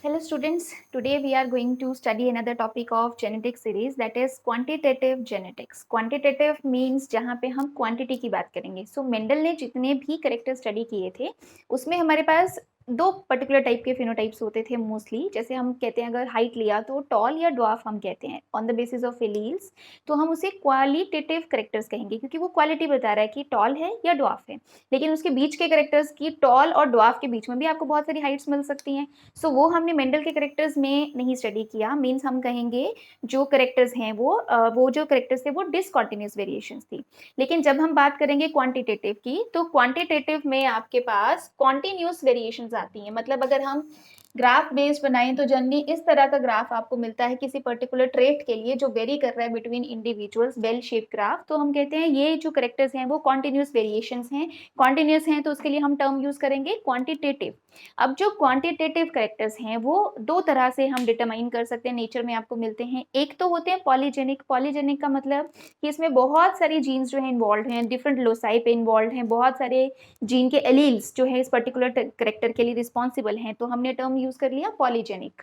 Hello students, today we are going to study another topic of genetic series, that is quantitative genetics. Quantitative means जहाँ पे हम quantity की बात करेंगे. So Mendel ने जितने भी करेक्टर स्टडी किए थे उसमें हमारे पास दो पर्टिकुलर टाइप के फिनोटाइप्स होते थे मोस्टली. जैसे हम कहते हैं अगर हाइट लिया तो टॉल या ड्वार्फ हम कहते हैं on the basis of alleles, तो हम उसे क्वालिटेटिव करेक्टर्स कहेंगे क्योंकि वो क्वालिटी बता रहा है कि टॉल है या ड्वार्फ है. लेकिन उसके बीच के करेक्टर्स की टॉल और ड्वार्फ के बीच में भी आपको बहुत सारी हाइट्स मिल सकती हैं. सो वो हमने मेंडल के करेक्टर्स में नहीं स्टडी किया. मीन्स हम कहेंगे जो करेक्टर्स हैं वो जो करेक्टर्स थे वो डिसकॉन्टिन्यूस वेरिएशंस थी. लेकिन जब हम बात करेंगे क्वांटिटेटिव की, तो क्वांटिटेटिव में आपके पास कॉन्टिन्यूस वेरिएशंस आती हैं. मतलब अगर हम ग्राफ बेस्ड बनाएं तो जनरली इस तरह का ग्राफ आपको मिलता है किसी पर्टिकुलर ट्रेट के लिए जो वेरी कर रहा है between individuals, bell shape graph. तो हम कहते हैं ये जो करेक्टर्स हैं वो कॉन्टिन्यूस वेरिएशंस हैं. कॉन्टिन्यूस हैं तो उसके लिए हम टर्म यूज करेंगे क्वांटिटेटिव. अब जो क्वांटिटेटिव करेक्टर्स हैं वो दो तरह से हम डिटरमाइन कर सकते हैं, नेचर में आपको मिलते हैं. एक तो होते हैं पॉलीजेनिक. पॉलीजेनिक का मतलब कि इसमें बहुत सारी जीन्स जो है इन्वॉल्व हैं, डिफरेंट लोसाई पे इन्वॉल्व हैं, बहुत सारे जीन के एलील्स जो है इस पर्टिकुलर करेक्टर के लिए रिस्पॉन्सिबल हैं. तो हमने टर्म यूज कर लिया पॉलीजेनिक.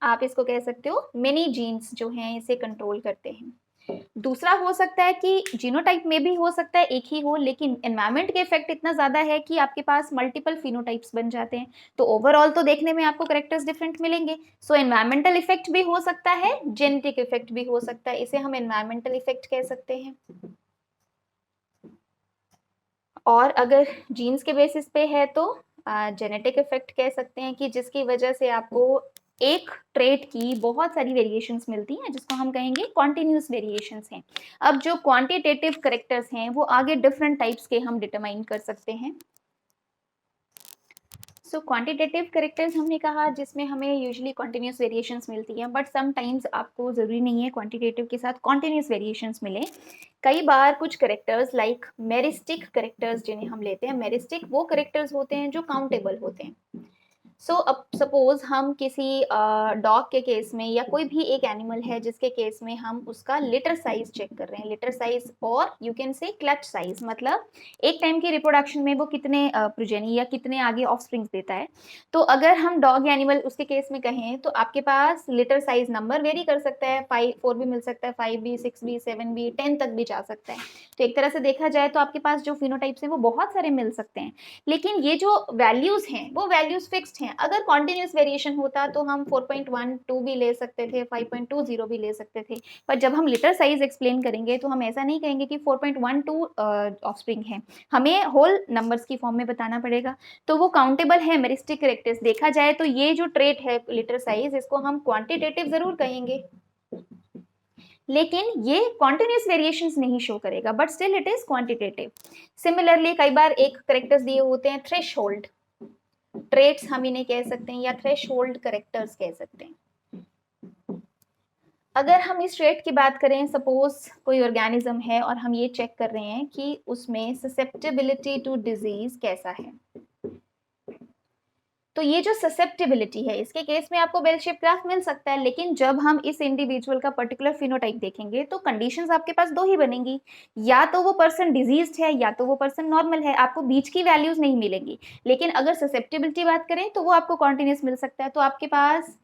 आप इसको कह सकते हो मेनी जीन्स जो हैं इसे कंट्रोल करते हैं. दूसरा हो सकता है कि जीनोटाइप में भी हो सकता है एक ही हो, लेकिन एनवायरमेंट के इफेक्ट इतना ज्यादा है कि आपके पास मल्टीपल फिनोटाइप्स बन जाते हैं. तो ओवरऑल तो देखने में आपको करेक्टर्स डिफरेंट मिलेंगे. सो एनवायरमेंटल इफेक्ट भी हो सकता है, जेनेटिक इफेक्ट भी हो सकता है. इसे हम एनवायरमेंटल इफेक्ट कह सकते हैं. और अगर जीन्स के बेसिस पे है तो जेनेटिक इफेक्ट कह सकते हैं कि जिसकी वजह से आपको एक ट्रेट की बहुत सारी वेरिएशंस मिलती हैं जिसको हम कहेंगे कॉन्टिन्यूस वेरिएशंस हैं. अब जो क्वांटिटेटिव करेक्टर्स हैं वो आगे डिफरेंट टाइप्स के हम डिटरमाइन कर सकते हैं. सो क्वांटिटेटिव करेक्टर्स हमने कहा जिसमें हमें यूजुअली कॉन्टिन्यूस वेरिएशंस मिलती हैं, बट समटाइम्स आपको ज़रूरी नहीं है क्वांटिटेटिव के साथ कॉन्टिन्यूस वेरिएशंस मिले. कई बार कुछ करेक्टर्स लाइक मेरिस्टिक करेक्टर्स जिन्हें हम लेते हैं, मेरिस्टिक वो करेक्टर्स होते हैं जो काउंटेबल होते हैं. सो अब सपोज हम किसी डॉग के केस में या कोई भी एक एनिमल है जिसके केस में हम उसका लिटर साइज चेक कर रहे हैं. लिटर साइज और you can say clutch size, मतलब एक टाइम की रिप्रोडक्शन में वो कितने प्रोजेनी या कितने आगे ऑफस्प्रिंग्स देता है. तो अगर हम डॉग एनिमल उसके केस में कहें तो आपके पास लिटर साइज नंबर वेरी कर सकता है. 4 भी मिल सकता है, 5 भी, 6 भी, 7 भी, 10 तक भी जा सकता है. तो एक तरह से देखा जाए तो आपके पास जो फिनोटाइप्स हैं वो बहुत सारे मिल सकते हैं. लेकिन ये जो वैल्यूज हैं वो वैल्यूज फिक्स्ड हैं. अगर कॉन्टिन्यूस वेरिएशन होता तो हम 4.12 भी ले सकते थे, 5.20 भी ले सकते थे. पर जब हम लिटर साइज एक्सप्लेन करेंगे तो हम ऐसा नहीं कहेंगे कि 4.12 ऑफस्प्रिंग है, हमें होल नंबर्स की फॉर्म में बताना पड़ेगा. तो वो काउंटेबल है मेरिस्टिक करेक्टर्स. देखा जाए तो ये जो ट्रेट है लिटर साइज, इसको हम क्वांटिटेटिव जरूर कहेंगे, लेकिन ये कॉन्टिन्यूस वेरिएशंस नहीं शो करेगा, but still it is quantitative. Similarly कई बार एक करेक्टर्स दिए होते हैं थ्रेशोल्ड ट्रेट्स हम इन्हें कह सकते हैं, या थ्रेशोल्ड करेक्टर्स कह सकते हैं. अगर हम इस ट्रेट की बात करें, सपोज कोई ऑर्गेनिज्म है और हम ये चेक कर रहे हैं कि उसमें ससेप्टेबिलिटी टू डिजीज कैसा है. तो ये जो ससेप्टेबिलिटी है इसके केस में आपको बेल शेप ग्राफ मिल सकता है. लेकिन जब हम इस इंडिविजुअल का पर्टिकुलर फिनोटाइप देखेंगे तो कंडीशंस आपके पास दो ही बनेंगी, या तो वो पर्सन डिजीज्ड है या तो वो पर्सन नॉर्मल है. आपको बीच की वैल्यूज नहीं मिलेंगी. लेकिन अगर ससेप्टेबिलिटी बात करें तो वो आपको कॉन्टिन्यूस मिल सकता है. तो आपके पास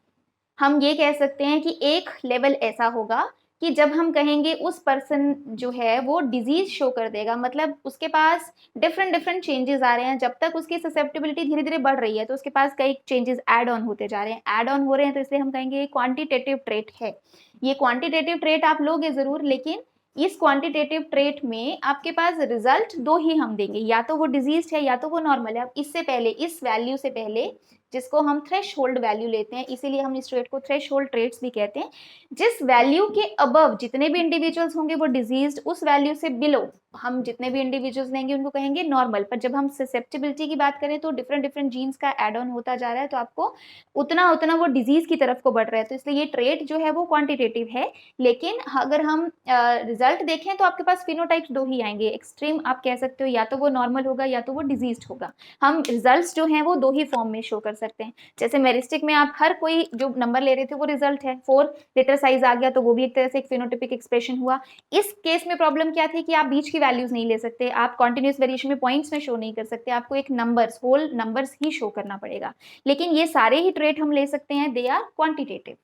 हम ये कह सकते हैं कि एक लेवल ऐसा होगा कि जब हम कहेंगे उस पर्सन जो है वो डिजीज शो कर देगा, मतलब उसके पास डिफरेंट डिफरेंट चेंजेस आ रहे हैं. जब तक उसकी ससेप्टेबिलिटी धीरे धीरे बढ़ रही है तो उसके पास कई चेंजेस ऐड ऑन होते जा रहे हैं, ऐड ऑन हो रहे हैं. तो इसलिए हम कहेंगे ये क्वांटिटेटिव ट्रेट है. ये क्वांटिटेटिव ट्रेट आप लोगे जरूर, लेकिन इस क्वांटिटेटिव ट्रेट में आपके पास रिजल्ट दो ही हम देंगे, या तो वो डिजीज है या तो वो नॉर्मल है. अब इससे पहले, इस वैल्यू से पहले, जिसको हम थ्रेशोल्ड वैल्यू लेते हैं, इसीलिए हम इस ट्रेट को थ्रेशोल्ड ट्रेट्स भी कहते हैं. जिस वैल्यू के अबव जितने भी इंडिविजुअल्स होंगे वो डिजीज्ड, उस वैल्यू से बिलो हम जितने भी इंडिविजुअल्स लेंगे उनको कहेंगे नॉर्मल. पर जब हम ससेप्टेबिलिटी की बात करें तो डिफरेंट डिफरेंट जीन्स का एड ऑन होता जा रहा है, तो आपको उतना उतना वो डिजीज की तरफ को बढ़ रहा है. तो इसलिए ये ट्रेट जो है वो क्वांटिटेटिव है. लेकिन अगर हम रिजल्ट देखें तो आपके पास फिनोटाइप्स दो ही आएंगे. एक्सट्रीम आप कह सकते हो, या तो वो नॉर्मल होगा या तो वो डिजीज्ड होगा. हम रिजल्ट्स जो हैं वो दो ही फॉर्म में शो कर सकते हैं। जैसे मेरिस्टिक में आप हर कोई जो नंबर ले रहे थे वो रिजल्ट है, 4 लेटर साइज आ गया तो वो भी एक तरह से एक फिनोटिपिक एक्सप्रेशन हुआ। इस केस में प्रॉब्लम क्या थी कि आप बीच की वैल्यूज नहीं ले सकते, आप कॉन्टिन्यूस वेरिएशन में पॉइंट्स में शो नहीं कर सकते, आपको एक नंबर्स, होल नंबर्स ही शो करना पड़ेगा। लेकिन ये सारे ही ट्रेट हम ले सकते हैं, they are quantitative.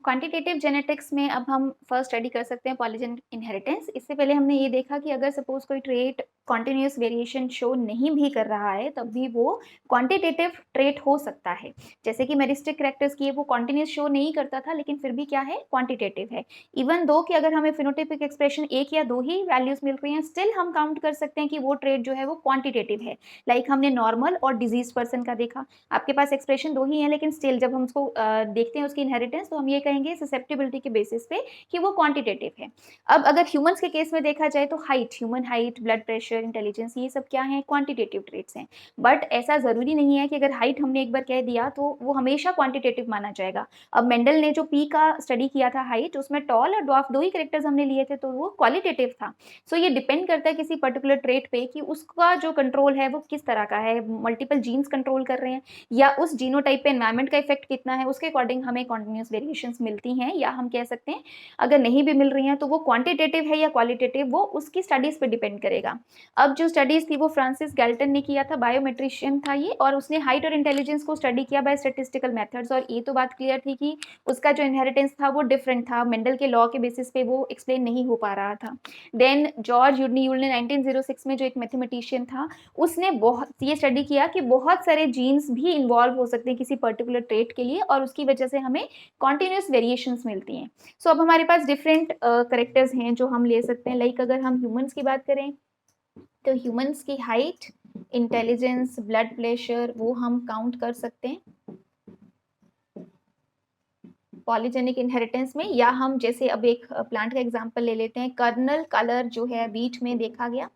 Quantitative genetics में अब हम फर्स्ट स्टडी कर सकते हैं पॉलीजेनिक इनहेरिटेंस। इससे पहले हमने ये देखा कि अगर सपोज कोई ट्रेट कॉन्टिन्यूस वेरिएशन शो नहीं भी कर रहा है तब भी वो क्वांटिटेटिव ट्रेट हो सकता है। जैसे कि मेरिस्टिक कैरेक्टर्स की वो कॉन्टिन्यूस शो नहीं करता था लेकिन फिर भी क्या है, क्वांटिटेटिव है। इवन दो कि अगर हमें फिनोटिपिक एक्सप्रेशन एक या दो ही वैल्यूज मिल रही हैं, स्टिल हम काउंट कर सकते हैं कि वो ट्रेट जो है वो क्वांटिटेटिव है। लाइक हमने नॉर्मल और डिजीज पर्सन का देखा, आपके पास एक्सप्रेशन दो ही है लेकिन स्टिल जब हम उसको देखते हैं उसकी इनहेरिटेंस तो हम ये कहेंगे ससेप्टिबिलिटी के बेसिस पे कि वो क्वांटिटेटिव है। अब अगर ह्यूमंस के केस में देखा जाए तो height, human height, blood pressure, intelligence, ये सब क्या है, क्वांटिटेटिव ट्रेट्स हैं। बट ऐसा जरूरी नहीं है कि अगर हाइट हमने एक बार कह दिया तो वो हमेशा क्वांटिटेटिव माना जाएगा। अब मेंडल ने जो पी का स्टडी किया था हाइट, उसमें टॉल और ड्वार्फ दो ही कैरेक्टर्स हमने लिए थे तो वो क्वालिटेटिव था। सो ये डिपेंड करता है किसी पर्टिकुलर ट्रेट पे कि उसका जो कंट्रोल है वो किस तरह का है, मल्टीपल जीन्स कंट्रोल कर रहे हैं या उस जीनोटाइप पे एनवायरमेंट का इफेक्ट कितना है, उसके अकॉर्डिंग हमें कॉन्टिन्यूस वेरिएशंस मिलती हैं। या हम कह सकते हैं अगर नहीं भी मिल रही हैं तो वो क्वांटिटेटिव है या क्वालिटेटिव, वो उसकी स्टडीज पे डिपेंड करेगा। अब जो स्टडीज थी वो फ्रांसिस गैल्टन ने किया था, बायोमेट्रिशियन था ये, और उसने हाइट और इंटेलिजेंस को स्टडी किया बाय स्टैटिस्टिकल मेथड्स। और ये तो बात क्लियर थी कि उसका जो इनहेरिटेंस था वो डिफरेंट था, मेंडल के लॉ के बेसिस पे वो एक्सप्लेन नहीं हो पा रहा था। देन जॉर्ज यूडनीयूल ने 1906 में, जो एक मैथमेटिशियन था, उसने बहुत ये स्टडी किया कि बहुत सारे जीन्स भी इन्वॉल्व हो सकते हैं किसी पर्टिकुलर ट्रेट के लिए और उसकी वजह से हमें कॉन्टिन्यूस वेरिएशंस मिलती हैं। सो अब हमारे पास डिफरेंट करेक्टर्स हैं जो हम ले सकते हैं। लाइक अगर हम ह्यूमंस की बात करें तो ह्यूमंस की हाइट, इंटेलिजेंस, ब्लड प्रेशर वो हम काउंट कर सकते हैं पॉलीजेनिक इनहेरिटेंस में। या हम जैसे अब एक प्लांट का एग्जांपल ले लेते हैं, कर्नल कलर जो है वीट में देखा गया,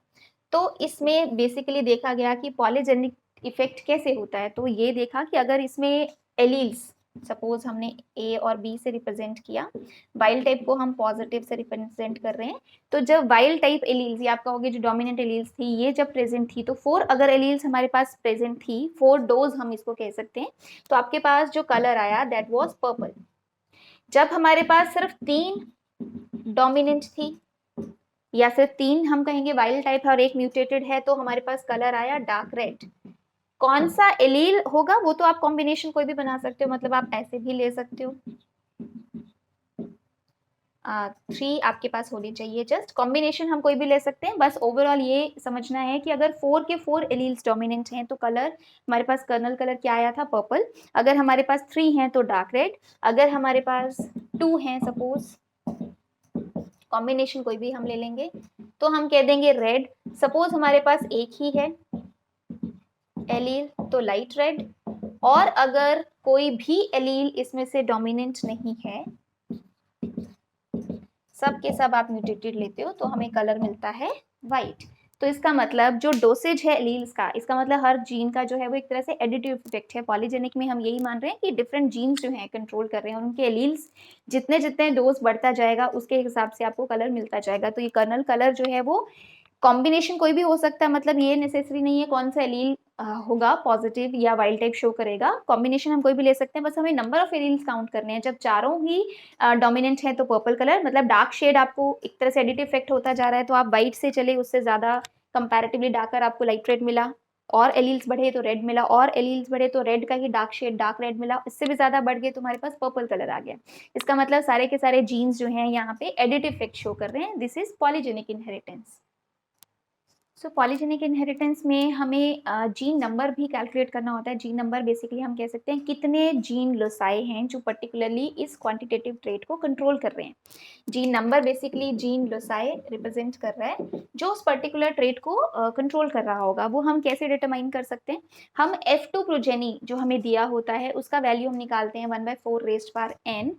तो इसमें बेसिकली देखा गया कि पॉलीजेनिक इफेक्ट कैसे होता है। तो ये देखा कि अगर इसमें एलील्स, सपोज हमने ए और बी से रिप्रेजेंट किया, वाइल्ड टाइप को हम पॉजिटिव से रिप्रेजेंट कर रहे हैं, तो जब वाइल्ड टाइप एलील्स, ये आपका होगी जो डोमिनेंट एलील्स थी, ये जब प्रेजेंट थी तो 4 अगर एलील्स हमारे पास प्रेजेंट थी, 4 डोज हम इसको कह सकते हैं, तो आपके पास जो कलर आया दैट वाज पर्पल। जब हमारे पास सिर्फ 3 डोमिनेंट थी या सिर्फ 3 हम कहेंगे वाइल्ड टाइप है और एक म्यूटेटेड है, तो हमारे पास कलर आया डार्क रेड। कौन सा एलील होगा वो तो आप कॉम्बिनेशन कोई भी बना सकते हो, मतलब आप ऐसे भी ले सकते हो। 3 आपके पास होनी चाहिए, जस्ट कॉम्बिनेशन हम कोई भी ले सकते हैं। बस ओवरऑल ये समझना है कि अगर 4 के 4 एलील्स डोमिनेंट हैं तो कलर हमारे पास कर्नल कलर क्या आया था, पर्पल। अगर हमारे पास 3 हैं तो डार्क रेड। अगर हमारे पास 2 हैं, सपोज कॉम्बिनेशन कोई भी हम ले लेंगे तो हम कह देंगे रेड। सपोज हमारे पास एक ही है एलील तो लाइट रेड। और अगर कोई भी एलील इसमें से डोमिनेंट नहीं है, सब के सब आप म्यूटेटेड लेते हो, तो हमें कलर मिलता है वाइट। तो इसका मतलब जो डोसेज है एलील्स का, इसका मतलब हर जीन का जो है वो एक तरह से एडिटिव इफेक्ट है। पॉलीजेनिक में हम यही मान रहे हैं कि डिफरेंट जीन्स जो हैं कंट्रोल कर रहे हैं और उनके एलील्स जितने जितने डोज बढ़ता जाएगा उसके हिसाब से आपको कलर मिलता जाएगा। तो ये कर्नल कलर जो है वो कॉम्बिनेशन कोई भी हो सकता है, मतलब ये नेसेसरी नहीं है कौन सा एलील होगा पॉजिटिव या वाइल्ड टाइप शो करेगा, कॉम्बिनेशन हम कोई भी ले सकते हैं। बस हमें नंबर ऑफ एलील्स काउंट करने हैं। जब चारों ही डोमिनेंट है तो पर्पल कलर, मतलब डार्क शेड आपको एक तरह से एडिटिव इफेक्ट होता जा रहा है, तो आप वाइट से चले, उससे ज्यादा कंपैरेटिवली डार्कर आपको लाइट रेड मिला, और एलील्स बढ़े तो रेड मिला, और एलील्स बढ़े तो रेड का ही डार्क शेड डार्क रेड मिला, इससे भी ज्यादा बढ़ गए तो हमारे पास पर्पल कलर आ गया। इसका मतलब सारे के सारे जीन्स जो हैं यहाँ पे एडिटिव इफेक्ट शो कर रहे हैं। This is polygenic inheritance. So polygenic inheritance में हमें जीन नंबर भी कैलकुलेट करना होता है। जीन नंबर बेसिकली हम कह सकते हैं कितने जीन लोसाई हैं जो पर्टिकुलरली इस क्वांटिटेटिव ट्रेट को कंट्रोल कर रहे हैं। Gene number basically gene loci represent कर रहा है जो उस पर्टिकुलर ट्रेट को कंट्रोल कर रहा होगा। वो हम कैसे डिटरमाइन कर सकते हैं, हम F2 प्रोजेनी जो हमें दिया होता है उसका वैल्यू हम निकालते हैं 1/4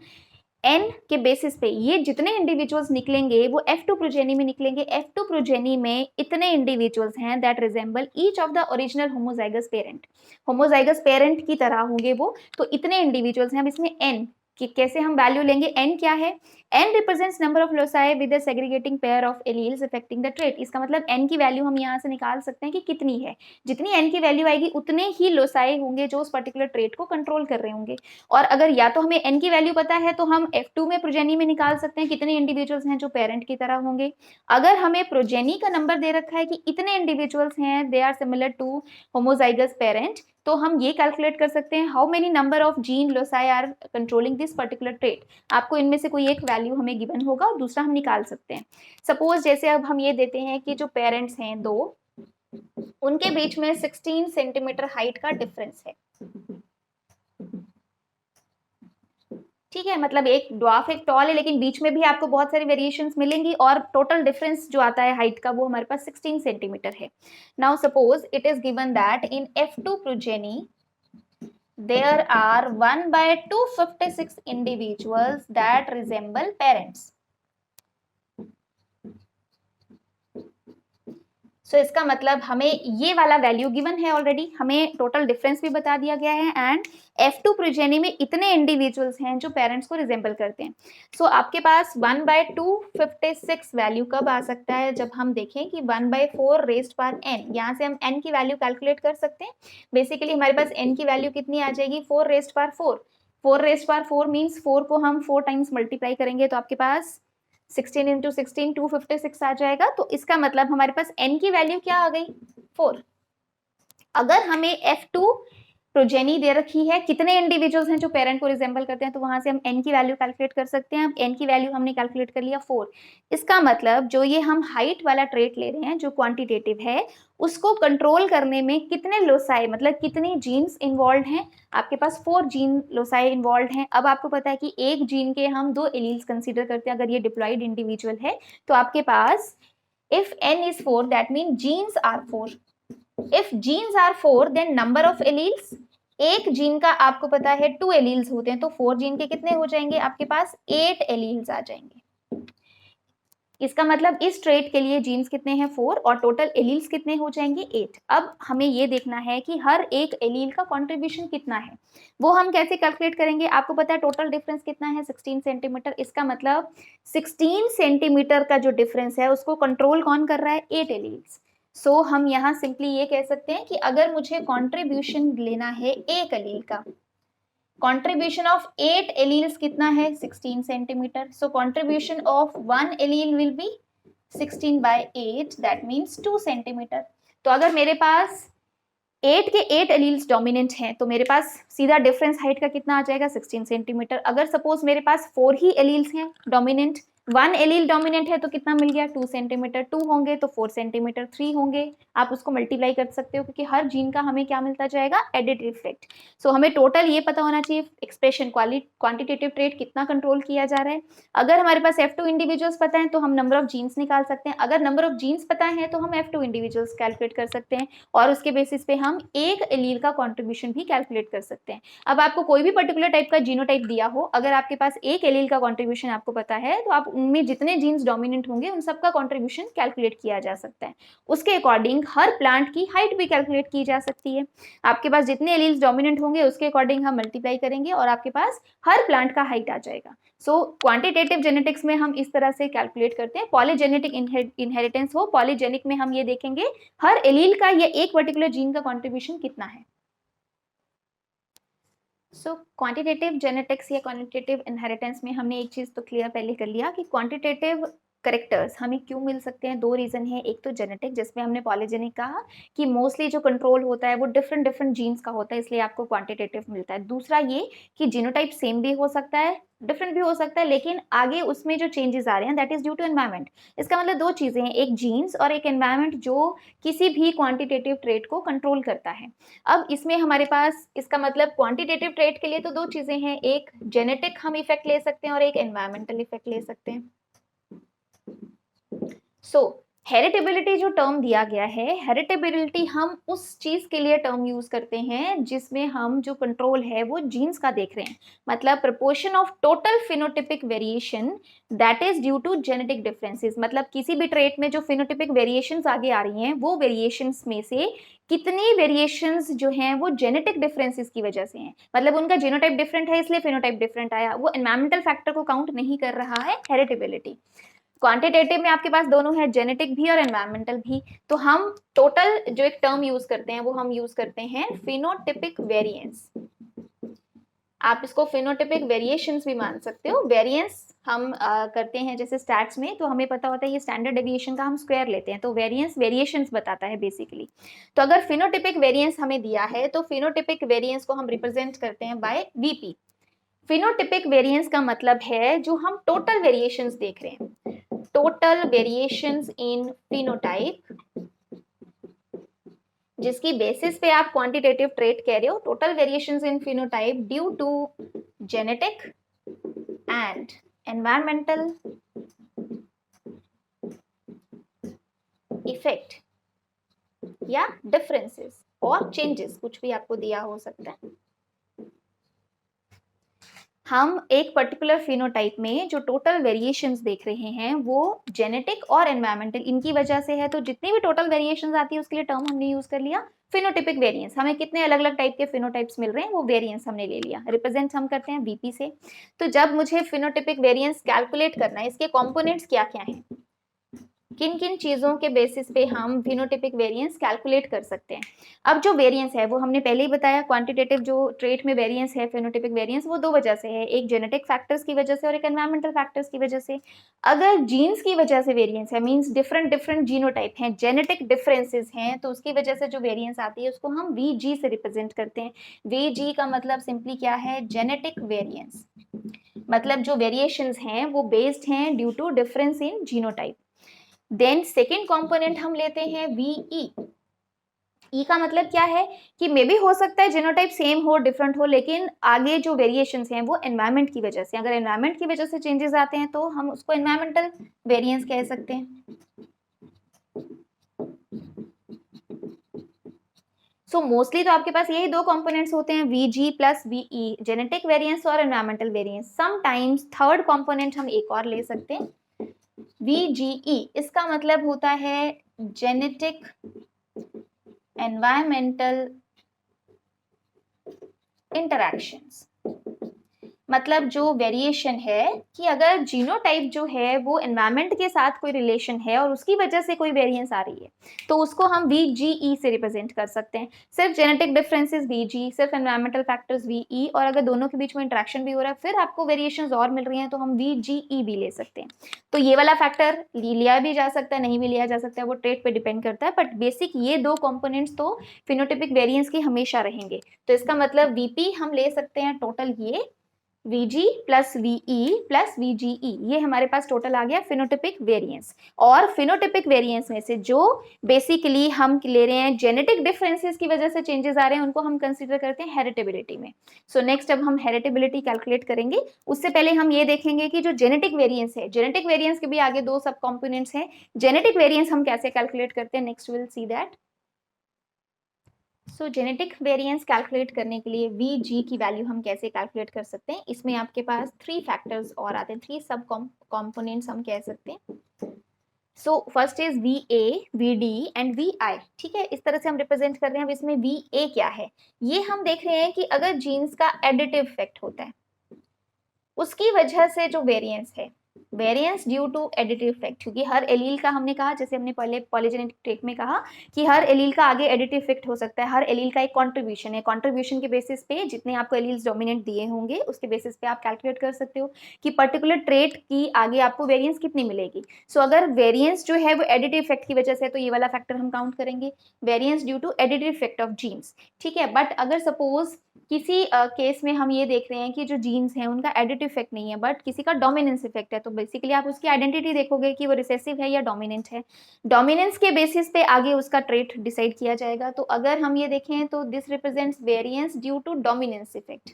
n के बेसिस पे। ये जितने इंडिविजुअल्स निकलेंगे वो F2 प्रोजेनी में निकलेंगे। F2 प्रोजेनी में इतने इंडिविजुअल्स हैं that resemble each of the original homozygous parent, homozygous parent की तरह होंगे वो, तो इतने इंडिविजुअल्स हैं। अब इसमें n कि कैसे हम वैल्यू लेंगे, n क्या है, n represents number of loci with a segregating pair of alleles affecting the trait. इसका मतलब n की वैल्यू हम यहाँ से निकाल सकते हैं कि कितनी है, जितनी n की वैल्यू आएगी उतने ही लोसाई होंगे जो उस पर्टिकुलर ट्रेट को कंट्रोल कर रहे होंगे। और अगर या तो हमें n की वैल्यू पता है तो हम F2 में प्रोजेनी में निकाल सकते हैं कितने इंडिविजुअल्स हैं जो पेरेंट की तरह होंगे। अगर हमें प्रोजेनी का नंबर दे रखा है कि इतने इंडिविजुअल्स हैं they are similar to homozygous parent, तो हम ये कैलकुलेट कर सकते हैं how many number of gene loci are controlling this particular trait. आपको इनमें से कोई एक वैल्यू हमें गिवन होगा और दूसरा हम निकाल सकते हैं। सपोज जैसे अब हम ये देते हैं कि जो पेरेंट्स हैं दो, उनके बीच में 16 सेंटीमीटर हाइट का डिफरेंस है। ठीक है, मतलब एक ड्वार्फ एक टॉल है, लेकिन बीच में भी आपको बहुत सारी वेरिएशंस मिलेंगी और टोटल डिफरेंस जो आता है हाइट का वो हमारे पास 16 सेंटीमीटर है। Now suppose it is given that in F2 progeny there are 1/256 individuals that resemble parents. सो इसका मतलब हमें ये वाला वैल्यू गिवन है ऑलरेडी, हमें टोटल डिफरेंस भी बता दिया गया है एंड F2 प्रोजेनी में इतने इंडिविजुअल्स हैं जो पेरेंट्स को रिजेंबल करते हैं। सो आपके पास 1/256 वैल्यू कब आ सकता है, जब हम देखें कि 1/4 रेज्ड पावर n, यहाँ से हम n की वैल्यू कैलकुलेट कर सकते हैं। बेसिकली हमारे पास n की वैल्यू कितनी आ जाएगी, 4 raised power 4। 4 raised power 4 means 4 को हम 4 टाइम्स मल्टीप्लाई करेंगे तो आपके पास 16 इंटू 16 256 आ जाएगा। तो इसका मतलब हमारे पास n की वैल्यू क्या आ गई, 4। अगर हमें F2 प्रोजेनी दे रखी है, कितने इंडिविजुअल्स हैं जो पेरेंट को रिजेंबल करते हैं, तो वहां से हम n की वैल्यू कैलकुलेट कर सकते हैं। अब n की वैल्यू हमने कैलकुलेट कर लिया 4। इसका मतलब जो ये हम हाइट वाला ट्रेट ले रहे हैं जो क्वांटिटेटिव है, उसको कंट्रोल करने में कितने लोसाई मतलब कितने जीन्स इन्वॉल्व हैं, आपके पास 4 जीन लोसाई इन्वॉल्व हैं। अब आपको पता है कि एक जीन के हम 2 एलील्स कंसीडर करते हैं अगर ये डिप्लॉयड इंडिविजुअल है, तो आपके पास if n is 4 that means genes are 4. If genes are 4 then number of alleles, एक जीन का आपको पता है 2 एलील्स होते हैं, तो 4 जीन के कितने हो जाएंगे, आपके पास 8 एलील्स आ जाएंगे। इसका मतलब इस ट्रेट के लिए जीन्स कितने हैं, 4, और टोटल एलील्स कितने हो जाएंगे, 8। अब हमें ये देखना है कि हर एक एलील का कंट्रीब्यूशन कितना है, वो हम कैसे कैलकुलेट करेंगे। आपको पता है टोटल डिफरेंस कितना है, 16 सेंटीमीटर। इसका मतलब 16 सेंटीमीटर का जो डिफरेंस है उसको कंट्रोल कौन कर रहा है, 8 एलील्स। सो हम यहाँ सिंपली ये कह सकते हैं कि अगर मुझे कॉन्ट्रीब्यूशन लेना है एक एलील का, contribution of 8 alleles कितना है, 16 centimetre. So contribution of 1 allele will be 16/8, that means 2 centimetre. तो अगर मेरे पास 8 के 8 एलील्स डोमिनेंट हैं तो मेरे पास सीधा डिफरेंस हाइट का कितना आ जाएगा, 16 सेंटीमीटर। अगर सपोज मेरे पास 4 ही एलील्स हैं डोमिनेंट, 1 एलील डोमिनेंट है तो कितना मिल गया, 2 सेंटीमीटर। 2 होंगे तो 4 सेंटीमीटर, 3 होंगे, आप उसको मल्टीप्लाई कर सकते हो क्योंकि हर जीन का हमें क्या मिलता जाएगा, एडिटिव इफेक्ट। सो हमें टोटल ये पता होना चाहिए एक्सप्रेशन क्वांटिटेटिव ट्रेट कितना कंट्रोल किया जा रहा है। अगर हमारे पास F2 इंडिविजुअल्स पता है तो हम नंबर ऑफ जीन्स निकाल सकते हैं, अगर नंबर ऑफ जीन्स पता है तो हम F2 इंडिविजुअल्स कैलकुलेट कर सकते हैं और उसके बेसिस पे हम एक एलील का कंट्रीब्यूशन भी कैलकुलेट कर सकते हैं। अब आपको कोई भी पर्टिकुलर टाइप का जीनोटाइप दिया हो, अगर आपके पास एक एलील का कंट्रीब्यूशन आपको पता है तो आप उनमें जितने जीन्स डोमिनेंट होंगे उन सबका कंट्रीब्यूशन कैलकुलेट किया जा सकता है। उसके अकॉर्डिंग हर प्लांट की हाइट भी कैलकुलेट की जा सकती है। आपके पास जितने एलील्स डोमिनेंट होंगे उसके अकॉर्डिंग हम मल्टीप्लाई करेंगे और आपके पास हर प्लांट का हाइट आ जाएगा। सो क्वांटिटेटिव जेनेटिक्स में हम इस तरह से कैलकुलेट करते हैं। पॉलीजेनेटिक इनहेरिटेंस हो, पॉलीजेनिक में हम ये देखेंगे हर एलील का या एक पर्टिकुलर जीन का कंट्रीब्यूशन कितना है। सो क्वांटिटेटिव जेनेटिक्स या क्वांटिटेटिव इनहेरिटेंस में हमने एक चीज तो क्लियर पहले कर लिया कि क्वांटिटेटिव करेक्टर्स हमें क्यों मिल सकते हैं। दो रीजन है, एक तो जेनेटिक जिसमें हमने पॉलीजेनिक कहा कि मोस्टली जो कंट्रोल होता है वो डिफरेंट डिफरेंट जीन्स का होता है, इसलिए आपको क्वांटिटेटिव मिलता है। दूसरा ये कि जीनोटाइप सेम भी हो सकता है, डिफरेंट भी हो सकता है, लेकिन आगे उसमें जो चेंजेस आ रहे हैं that is due to environment. इसका मतलब दो चीजें हैं, एक जीन्स और एक एनवायरमेंट जो किसी भी क्वांटिटेटिव ट्रेट को कंट्रोल करता है। अब इसमें हमारे पास इसका मतलब क्वांटिटेटिव ट्रेट के लिए तो दो चीजें हैं, एक जेनेटिक हम इफेक्ट ले सकते हैं और एक एनवायरमेंटल इफेक्ट ले सकते हैं। सो हेरिटेबिलिटी जो टर्म दिया गया है, हेरिटेबिलिटी हम उस चीज के लिए टर्म यूज करते हैं जिसमें हम जो कंट्रोल है वो जीन्स का देख रहे हैं, मतलब proportion of total phenotypic variation that is due to genetic differences. मतलब किसी भी ट्रेट में जो फिनोटिपिक वेरिएशंस आगे आ रही हैं वो वेरिएशंस में से कितनी वेरिएशंस जो हैं वो जेनेटिक डिफरेंसेस की वजह से हैं, मतलब उनका जीनोटाइप डिफरेंट है इसलिए फिनोटाइप डिफरेंट आया, वो एनवायरमेंटल फैक्टर को काउंट नहीं कर रहा है हेरिटेबिलिटी। क्वांटिटेटिव में आपके पास दोनों है, जेनेटिक भी और एनवायरमेंटल भी। तो हम टोटल जो एक टर्म यूज करते हैं वो हम यूज करते हैं फिनोटिपिक वेरिएंस। आप इसको फिनोटिपिक वेरिएशंस भी मान सकते हो। वेरिएंस हम करते हैं जैसे स्टैट्स में, तो हमें पता होता है ये स्टैंडर्ड डेविएशन का हम स्क्वायर लेते हैं, तो वेरिएंस वेरिएशंस बताता है बेसिकली। तो अगर फिनोटिपिक वेरिएंस हमें दिया है तो फिनोटिपिक वेरिएंस को हम रिप्रेजेंट करते हैं बाय वीपी। फिनोटिपिक वेरिएंस का मतलब है जो हम टोटल वेरिएशंस देख रहे हैं, टोटल वेरिएशंस इन फिनोटाइप, जिसकी बेसिस पे आप क्वांटिटेटिव ट्रेट कह रहे हो, total variations in phenotype due to genetic and environmental effect या डिफरेंसेस और चेंजेस, कुछ भी आपको दिया हो सकता है। हम एक पर्टिकुलर फिनोटाइप में जो टोटल वेरिएशंस देख रहे हैं वो जेनेटिक और एनवायरमेंटल इनकी वजह से है, तो जितनी भी टोटल वेरिएशंस आती है उसके लिए टर्म हमने यूज कर लिया फिनोटिपिक वेरिएंस। हमें कितने अलग अलग टाइप के फिनोटाइप्स मिल रहे हैं वो वेरिएंस हमने ले लिया, रिप्रेजेंट हम करते हैं वीपी से। तो जब मुझे फिनोटिपिक वेरिएंस कैलकुलेट करना है, इसके कॉम्पोनेंट्स क्या क्या हैं, किन किन चीजों के बेसिस पे हम फिनोटिपिक वेरिएंस कैलकुलेट कर सकते हैं। अब जो वेरिएंस है वो हमने पहले ही बताया, क्वांटिटेटिव जो ट्रेट में वेरिएंस है फिनोटिपिक वेरिएंस वो दो वजह से है, एक जेनेटिक फैक्टर्स की वजह से और एक एनवायरमेंटल फैक्टर्स की वजह से। अगर जीन्स की वजह से वेरिएंस है, मींस डिफरेंट डिफरेंट जीनोटाइप हैं, जेनेटिक डिफरेंसेस हैं, तो उसकी वजह से जो वेरिएंस आती है उसको हम वीजी से रिप्रेजेंट करते हैं। वीजी का मतलब सिंपली क्या है, जेनेटिक वेरिएंस, मतलब जो वेरिएशंस हैं वो बेस्ड हैं due to difference in genotype. Then second component हम लेते हैं वीई। ई का मतलब क्या है कि मे बी हो सकता है जीनोटाइप सेम हो डिफरेंट हो, लेकिन आगे जो वेरिएशंस हैं वो एनवायरनमेंट की वजह से, अगर एनवायरनमेंट की वजह से चेंजेस आते हैं तो हम उसको एनवायरमेंटल वेरिएंस कह सकते हैं। सो मोस्टली तो आपके पास यही दो कंपोनेंट्स होते हैं, VG plus VE, genetic variance और environmental variance. Sometimes third component हम एक और ले सकते हैं, VGE। इसका मतलब होता है जेनेटिक एनवायरमेंटल इंटरैक्शंस। मतलब जो वेरिएशन है कि अगर जीनोटाइप जो है वो एनवायरनमेंट के साथ कोई रिलेशन है और उसकी वजह से कोई वेरिएंस आ रही है तो उसको हम VGE से रिप्रेजेंट कर सकते हैं। सिर्फ जेनेटिक डिफरेंसेस VG, सिर्फ एनवायरमेंटल फैक्टर्स VE, और अगर दोनों के बीच में इंटरेक्शन भी हो रहा है फिर आपको वेरिएशंस और मिल रही हैं तो हम VGE भी ले सकते हैं। तो ये वाला फैक्टर लिया भी जा सकता है, नहीं भी लिया जा सकता है, वो ट्रेट पे डिपेंड करता है, बट बेसिक ये दो कंपोनेंट्स तो फिनोटिपिक वेरिएंस के हमेशा रहेंगे। तो इसका मतलब VP हम ले सकते हैं टोटल ये VG plus VE plus VGE, ये हमारे पास टोटल आ गया फिनोटिपिक वेरिएंस। और फिनोटिपिक वेरिएंस में से जो बेसिकली हम ले रहे हैं जेनेटिक डिफरेंसेस की वजह से चेंजेस आ रहे हैं उनको हम कंसीडर करते हैं हेरिटेबिलिटी में। सो नेक्स्ट अब हम हेरिटेबिलिटी कैलकुलेट करेंगे, उससे पहले हम ये देखेंगे कि जो जेनेटिक वेरिएंस है, जेनेटिक वेरिएंस के भी आगे दो सब कॉम्पोनेंट्स हैं, जेनेटिक वेरिएंस हम कैसे कैलकुलेट करते हैं, next will see that. So genetic variance calculate करने के लिए VG की वैल्यू हम कैसे कैलकुलेट कर सकते हैं, इसमें आपके पास 3 फैक्टर्स और आते हैं, 3 सब कॉम्पोनेंट्स हम कह सकते हैं। So first is VA, VD and VI। ठीक है, इस तरह से हम रिप्रेजेंट कर रहे हैं। अब इसमें VA क्या है, ये हम देख रहे हैं कि अगर जीन्स का एडिटिव इफेक्ट होता है उसकी वजह से जो वेरिएंस है, variance due to additive effect, क्योंकि हर एलील का हमने कहा, जैसे हमने पहले पॉलीजेनेटिक ट्रेट में कहा कि हर एलील का आगे एडिटिव इफेक्ट हो सकता है, हर एलील का एक कंट्रीब्यूशन है, कंट्रीब्यूशन के बेसिस पे जितने आपको एलील्स डोमिनेंट दिए होंगे उसके बेसिस पे आप कैलकुलेट कर सकते हो कि पर्टिकुलर ट्रेट की आगे आपको वेरिएंस कितनी मिलेगी। सो अगर वेरिएंस जो है वो एडिटिव इफेक्ट की वजह से, तो ये वाला फैक्टर हम काउंट करेंगे, variance due to additive effect of genes. ठीक है, बट अगर सपोज किसी केस में हम ये देख रहे हैं कि जो जीन्स हैं उनका एडिटिव इफेक्ट नहीं है बट किसी का डोमिनेंस इफेक्ट है, तो बेसिकली आप उसकी आइडेंटिटी देखोगे कि वो रिसेसिव है या डोमिनेंट है, डोमिनेंस के बेसिस पे आगे उसका ट्रेट डिसाइड किया जाएगा। तो अगर हम ये देखें तो this represents variance due to dominance effect,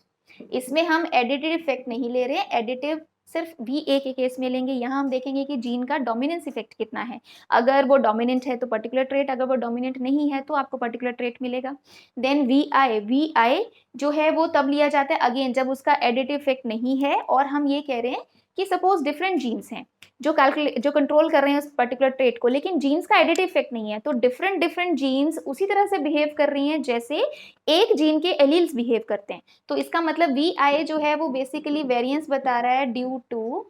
इसमें हम एडिटिव इफेक्ट नहीं ले रहे, एडिटिव सिर्फ VA के केस में लेंगे, यहाँ हम देखेंगे कि जीन का डोमिनेंस इफेक्ट कितना है। अगर वो डोमिनेंट है तो पर्टिकुलर ट्रेट, अगर वो डोमिनेंट नहीं है तो आपको पर्टिकुलर ट्रेट मिलेगा। देन VI जो है वो तब लिया जाता है अगेन जब उसका एडिटिव इफेक्ट नहीं है और हम ये कह रहे हैं कि सपोज डिफरेंट जीन्स हैं जो कंट्रोल कर रहे हैं उस पर्टिकुलर ट्रेट को, लेकिन जीन्स का एडिटिव इफेक्ट नहीं है, तो डिफरेंट जीन्स उसी तरह से बिहेव कर रही हैं जैसे एक जीन के एलील्स बिहेव करते हैं। तो इसका मतलब VI जो है वो बेसिकली वेरिएंस बता रहा है ड्यू टू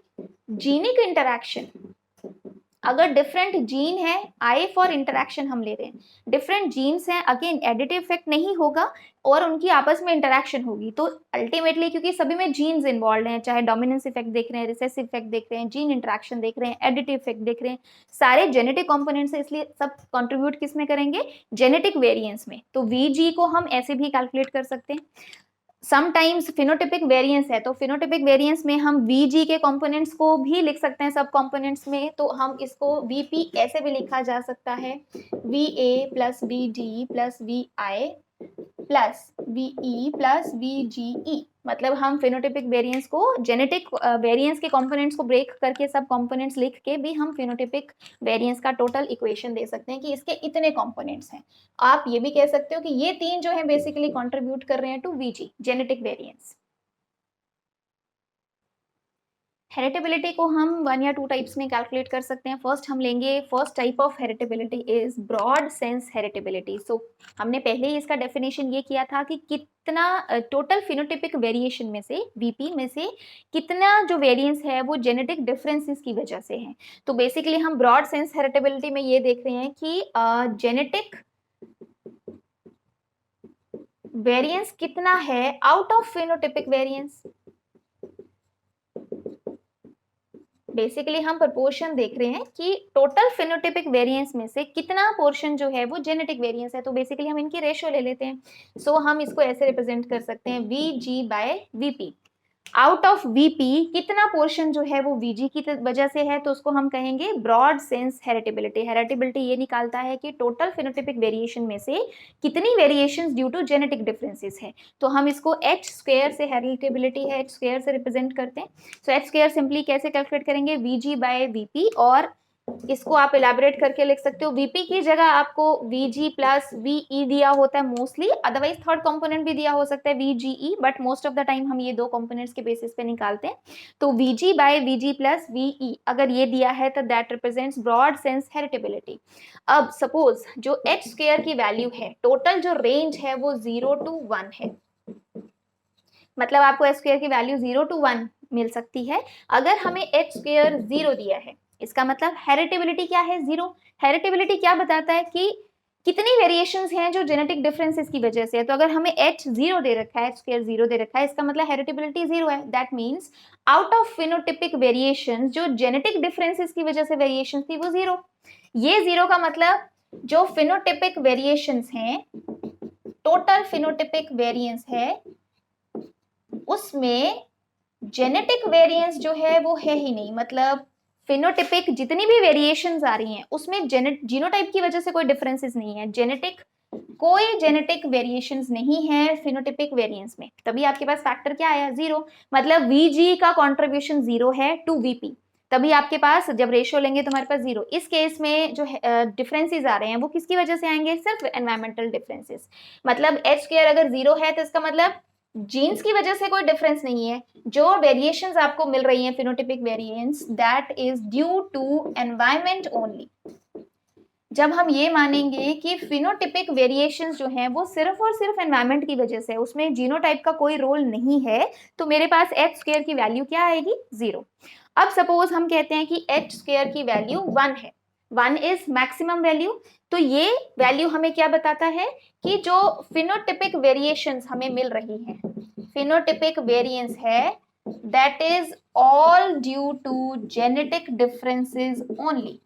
जीनिक इंटरैक्शन। अगर डिफरेंट जीन है, आई फॉर इंटरैक्शन हम ले रहे हैं, डिफरेंट जीन्स हैं, अगेन एडिटिव इफेक्ट नहीं होगा और उनकी आपस में इंटरैक्शन होगी, तो अल्टीमेटली क्योंकि सभी में जीन्स इन्वॉल्व हैं, चाहे डोमिनेंस इफेक्ट देख रहे हैं, रिसेसिव इफेक्ट देख रहे हैं, जीन इंटरैक्शन देख रहे हैं, एडिटिव इफेक्ट देख रहे हैं, सारे जेनेटिक कंपोनेंट्स है, इसलिए सब कंट्रीब्यूट किस में करेंगे, जेनेटिक वेरिएंस में। तो VG को हम ऐसे भी कैलकुलेट कर सकते हैं। समटाइम्स फिनोटिपिक वेरिएंस है, तो फिनोटिपिक वेरिएंस में हम VG के कंपोनेंट्स को भी लिख सकते हैं सब कंपोनेंट्स में, तो हम इसको VP ऐसे भी लिखा जा सकता है VA plus VG plus VI plus VE plus VGE। मतलब हम फिनोटिपिक वेरिएंस को जेनेटिक वेरिएंस के कंपोनेंट्स को ब्रेक करके सब कंपोनेंट्स लिख के भी हम फिनोटिपिक वेरिएंस का टोटल इक्वेशन दे सकते हैं कि इसके इतने कंपोनेंट्स हैं। आप ये भी कह सकते हो कि ये तीन जो है बेसिकली कंट्रीब्यूट कर रहे हैं to VG genetic variance. Heritability को हम 1 या 2 टाइप्स में कैलकुलेट कर सकते हैं। फर्स्ट हम लेंगे, first type of heritability is broad sense heritability. So हमने पहले ही इसका डेफिनेशन ये किया था कि कितना टोटल फिनोटिपिक वेरिएशन में से VP में से कितना जो वेरिएंस है वो जेनेटिक डिफरेंसेस की वजह से है। तो बेसिकली हम ब्रॉड सेंस हेरिटेबिलिटी में ये देख रहे हैं कि जेनेटिक वेरिएंस कितना है out of phenotypic variance. Basically हम प्रोपोर्शन देख रहे हैं कि टोटल फिनोटिपिक वेरिएंस में से कितना पोर्शन जो है वो जेनेटिक वेरिएंस है, तो बेसिकली हम इनकी रेशियो ले लेते हैं। सो हम इसको ऐसे रिप्रेजेंट कर सकते हैं VG by VP। Out of VP कितना पोर्शन जो है वो VG की वजह से है, तो उसको हम कहेंगे ब्रॉड सेंस हेरिटेबिलिटी। हेरिटेबिलिटी ये निकालता है कि टोटल फिनोटिपिक वेरिएशन में से कितनी variations due to genetic differences है, तो हम इसको h स्क्वायर से, हेरिटेबिलिटी है h स्क्वायर से रिप्रेजेंट करते हैं। सो h स्क्वायर सिंपली कैसे कैलकुलेट करेंगे, VG बाय VP, और इसको आप इलेबोरेट करके लिख सकते हो। VP की जगह आपको VG प्लस VE दिया होता है मोस्टली, अदरवाइज थर्ड कंपोनेंट भी दिया हो सकता है VGE, but most of the time हम ये दो कंपोनेंट्स के बेसिस पे निकालते हैं। तो VG by VG plus VE अगर ये दिया है तो that represents broad sense heritability. अब सपोज जो h स्क्वायर की वैल्यू है, टोटल जो रेंज है वो 0 to 1 है, मतलब आपको h स्क्वायर की वैल्यू 0 to 1 मिल सकती है। अगर हमें h स्क्वायर 0 दिया है, इसका मतलब हेरिटेबिलिटी क्या है, 0। हेरिटेबिलिटी क्या बताता है कि कितनी वेरिएशंस हैं जो जेनेटिक डिफरेंसेस की वजह से है। तो अगर हमें h 0 दे रखा है, h स्क्वायर 0 दे रखा है, इसका मतलब हेरिटेबिलिटी 0 है। That means out of phenotypic variation जो जेनेटिक डिफरेंसेस की वजह से वेरिएशन थी वो 0। ये 0 का मतलब जो फिनोटिपिक वेरिएशंस हैं, टोटल फिनोटिपिक वेरिएंस है, उसमें जेनेटिक वेरिएंस जो है वो है ही नहीं। मतलब फिनोटिपिक जितनी भी वेरिएशंस आ रही हैं उसमें जीनोटाइप की वजह से कोई डिफरेंसेस नहीं है, कोई जेनेटिक वेरिएशंस नहीं है फिनोटिपिक वेरिएंस में, तभी आपके पास फैक्टर क्या आया, 0। मतलब VG का कंट्रीब्यूशन 0 है टू VP, तभी आपके पास जब रेशियो लेंगे तो हमारे पास 0। इस केस में जो डिफरेंसेस आ रहे हैं वो किसकी वजह से आएंगे, सिर्फ एनवायरमेंटल डिफरेंसेस। मतलब h स्क्वायर अगर 0 है तो इसका मतलब जीन्स की वजह से कोई डिफरेंस नहीं है, जो वेरिएशंस आपको मिल रही हैं phenotypic variance, that is due to environment only. जब हम ये मानेंगे कि फिनोटिपिक वेरिएशंस जो हैं वो सिर्फ और सिर्फ एनवायरमेंट की वजह से, उसमें जीनोटाइप का कोई रोल नहीं है, तो मेरे पास h स्क्वायर की वैल्यू क्या आएगी, 0। अब सपोज हम कहते हैं कि h स्क्वायर की वैल्यू 1 है, 1 इज मैक्सिमम वैल्यू, तो ये वैल्यू हमें क्या बताता है कि जो फिनोटिपिक वेरिएशंस हमें मिल रही हैं, फिनोटिपिक वेरिएंस है, that is all due to genetic differences only.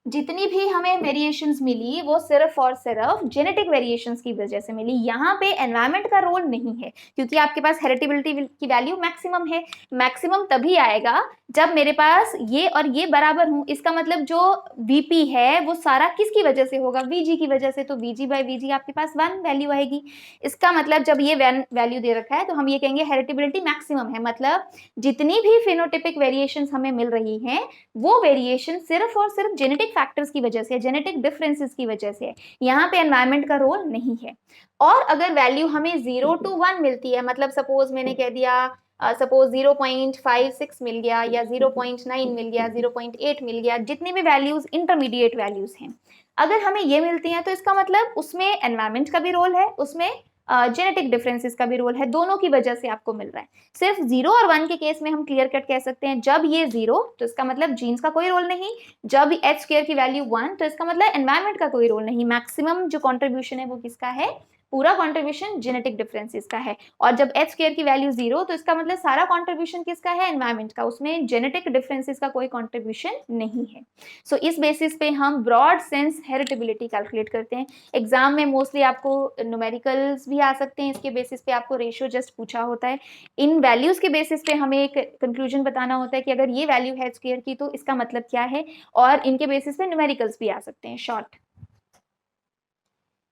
जितनी भी हमें वेरिएशंस मिली वो सिर्फ और सिर्फ जेनेटिक वेरिएशंस की वजह से मिली। यहाँ पे एनवायरनमेंट का रोल नहीं है, क्योंकि आपके पास हेरिटेबिलिटी की वैल्यू मैक्सिमम है। मैक्सिमम तभी आएगा जब मेरे पास ये और ये बराबर हूं। इसका मतलब जो वीपी है वो सारा किसकी वजह से होगा, वीजी की वजह से। तो वीजी बाय वीजी आपके पास 1 वैल्यू आएगी। इसका मतलब जब ये वैल्यू दे रखा है तो हम ये कहेंगे हेरिटेबिलिटी मैक्सिमम है। मतलब जितनी भी फिनोटिपिक वेरिएशंस हमें मिल रही हैं वो वेरिएशन सिर्फ और सिर्फ जेनेटिक फैक्टर्स की वजह से, जेनेटिक डिफरेंसेस की वजह से है। यहाँ पे एनवायरनमेंट का रोल नहीं है। और अगर वैल्यू हमें 0 to 1 मिलती है, मतलब सपोज मैंने कह दिया सपोज 0.56 मिल गया या 0.9 मिल गया, 0.8 मिल गया, जितनी भी वैल्यूज इंटरमीडिएट वैल्यूज हैं, अगर हमें ये मिलती हैं तो इसका मतलब उसमें एनवायरनमेंट का भी रोल है, उसमें जेनेटिक डिफरेंसेस का भी रोल है, दोनों की वजह से आपको मिल रहा है। सिर्फ 0 और 1 के केस में हम क्लियर कट कह सकते हैं, जब ये 0 तो इसका मतलब जीन्स का कोई रोल नहीं, जब h स्क्वायर की वैल्यू 1 तो इसका मतलब एनवायरनमेंट का कोई रोल नहीं। मैक्सिमम जो कंट्रीब्यूशन है वो किसका है, पूरा कंट्रीब्यूशन जेनेटिक डिफरेंसेस का है। और जब h स्क्वायर की वैल्यू 0 तो इसका मतलब सारा कंट्रीब्यूशन किसका है, एनवायरनमेंट का, उसमें जेनेटिक डिफरेंसेस का कोई कंट्रीब्यूशन नहीं है। सो इस बेसिस पे हम ब्रॉड सेंस हेरिटेबिलिटी कैलकुलेट करते हैं। एग्जाम में मोस्टली आपको न्यूमेरिकल्स भी आ सकते हैं, इसके बेसिस पे आपको रेशियो जस्ट पूछा होता है। इन वैल्यूज के बेसिस पे हमें एक कंक्लूजन बताना होता है कि अगर ये वैल्यू है स्क्वायर की तो इसका मतलब क्या है, और इनके बेसिस पे न्यूमेरिकल्स भी आ सकते हैं शॉर्ट।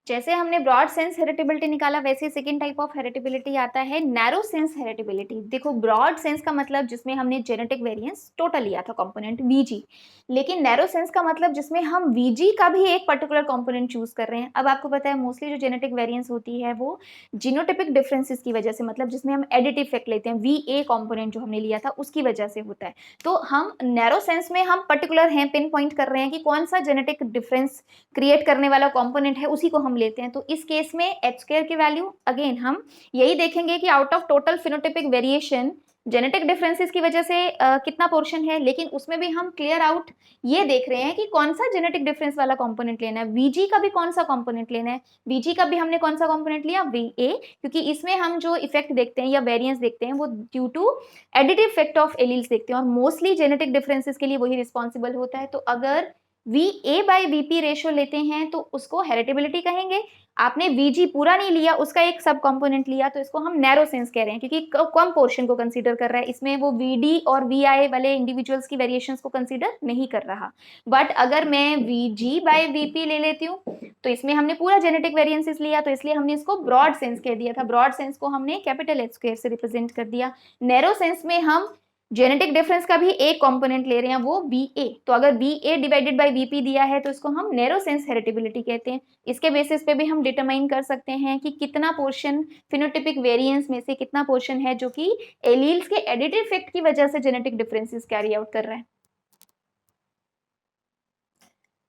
जैसे हमने ब्रॉड सेंस हेरिटेबिलिटी निकाला, वैसे सेकंड टाइप ऑफ हेरिटेबिलिटी आता है नैरो सेंस हेरिटेबिलिटी। देखो ब्रॉड सेंस का मतलब जिसमें हमने जेनेटिक वेरिएंस टोटल लिया था कंपोनेंट वीजी, लेकिन नैरो सेंस का मतलब जिसमें हम वीजी का भी एक पर्टिकुलर कंपोनेंट चूज कर रहे हैं। अब आपको पता है मोस्टली जो जेनेटिक वेरिएंस होती है वो जीनोटिपिक डिफरेंसेस की वजह से, मतलब जिसमें हम एडिटिव इफेक्ट लेते हैं, वी ए कंपोनेंट जो हमने लिया था उसकी वजह से होता है। तो हम नैरो सेंस में हम पर्टिकुलर हैं, पिन पॉइंट कर रहे हैं कि कौन सा जेनेटिक डिफरेंस क्रिएट करने वाला कंपोनेंट है, उसी को हम लेते हैं। तो इस केस में एच स्क्वायर की वैल्यू अगेन हम यही देखेंगे कि out of total phenotypic variation genetic differences की वजह से कितना पोर्शन है, लेकिन उसमें भी हम क्लियर आउट ये देख रहे हैं कि कौन सा जेनेटिक डिफरेंस वाला कंपोनेंट लेना है, वीजी का भी कौन सा कंपोनेंट लेना है। वीजी का भी हमने कौन सा कंपोनेंट लिया, वी ए, क्योंकि इसमें हम जो इफेक्ट देखते हैं या वेरिएंस देखते हैं वो due to additive effect of alleles देखते हैं, और मोस्टली जेनेटिक डिफरेंसेस के लिए वही रिस्पॉन्सिबल होता है। तो अगर V A by VP ratio लेते हैं तो उसको हेरिटेबिलिटी कहेंगे। आपने वीजी पूरा नहीं लिया, उसका एक सब कंपोनेंट लिया, तो इसको हम नैरो सेंस कह रहे हैं, क्योंकि कम पोर्शन को कंसीडर कर रहा है, इसमें वो वीडी और वीआई वाले इंडिविजुअल्स की वेरिएशंस को कंसीडर नहीं कर रहा। बट अगर मैं वीजी बाय वीपी ले लेती हूँ तो इसमें हमने पूरा जेनेटिक वेरिएंसेस लिया, तो इसलिए हमने इसको ब्रॉड सेंस कह दिया था। ब्रॉड सेंस को हमने कैपिटल एच स्क्वायर से रिप्रेजेंट कर दिया। नैरो सेंस में हम जेनेटिक डिफरेंस का भी एक कंपोनेंट ले रहे हैं, वो बी ए। तो अगर B A divided by VP दिया है तो इसको हम नैरो सेंस हेरिटेबिलिटी कहते हैं। इसके बेसिस पे भी हम डिटरमाइन कर सकते हैं कि कितना पोर्शन फिनोटिपिक वेरिएंस में से कितना पोर्शन है जो कि एलील्स के एडिटिव इफेक्ट की वजह से जेनेटिक डिफरेंसेस कैरी आउट कर रहा है।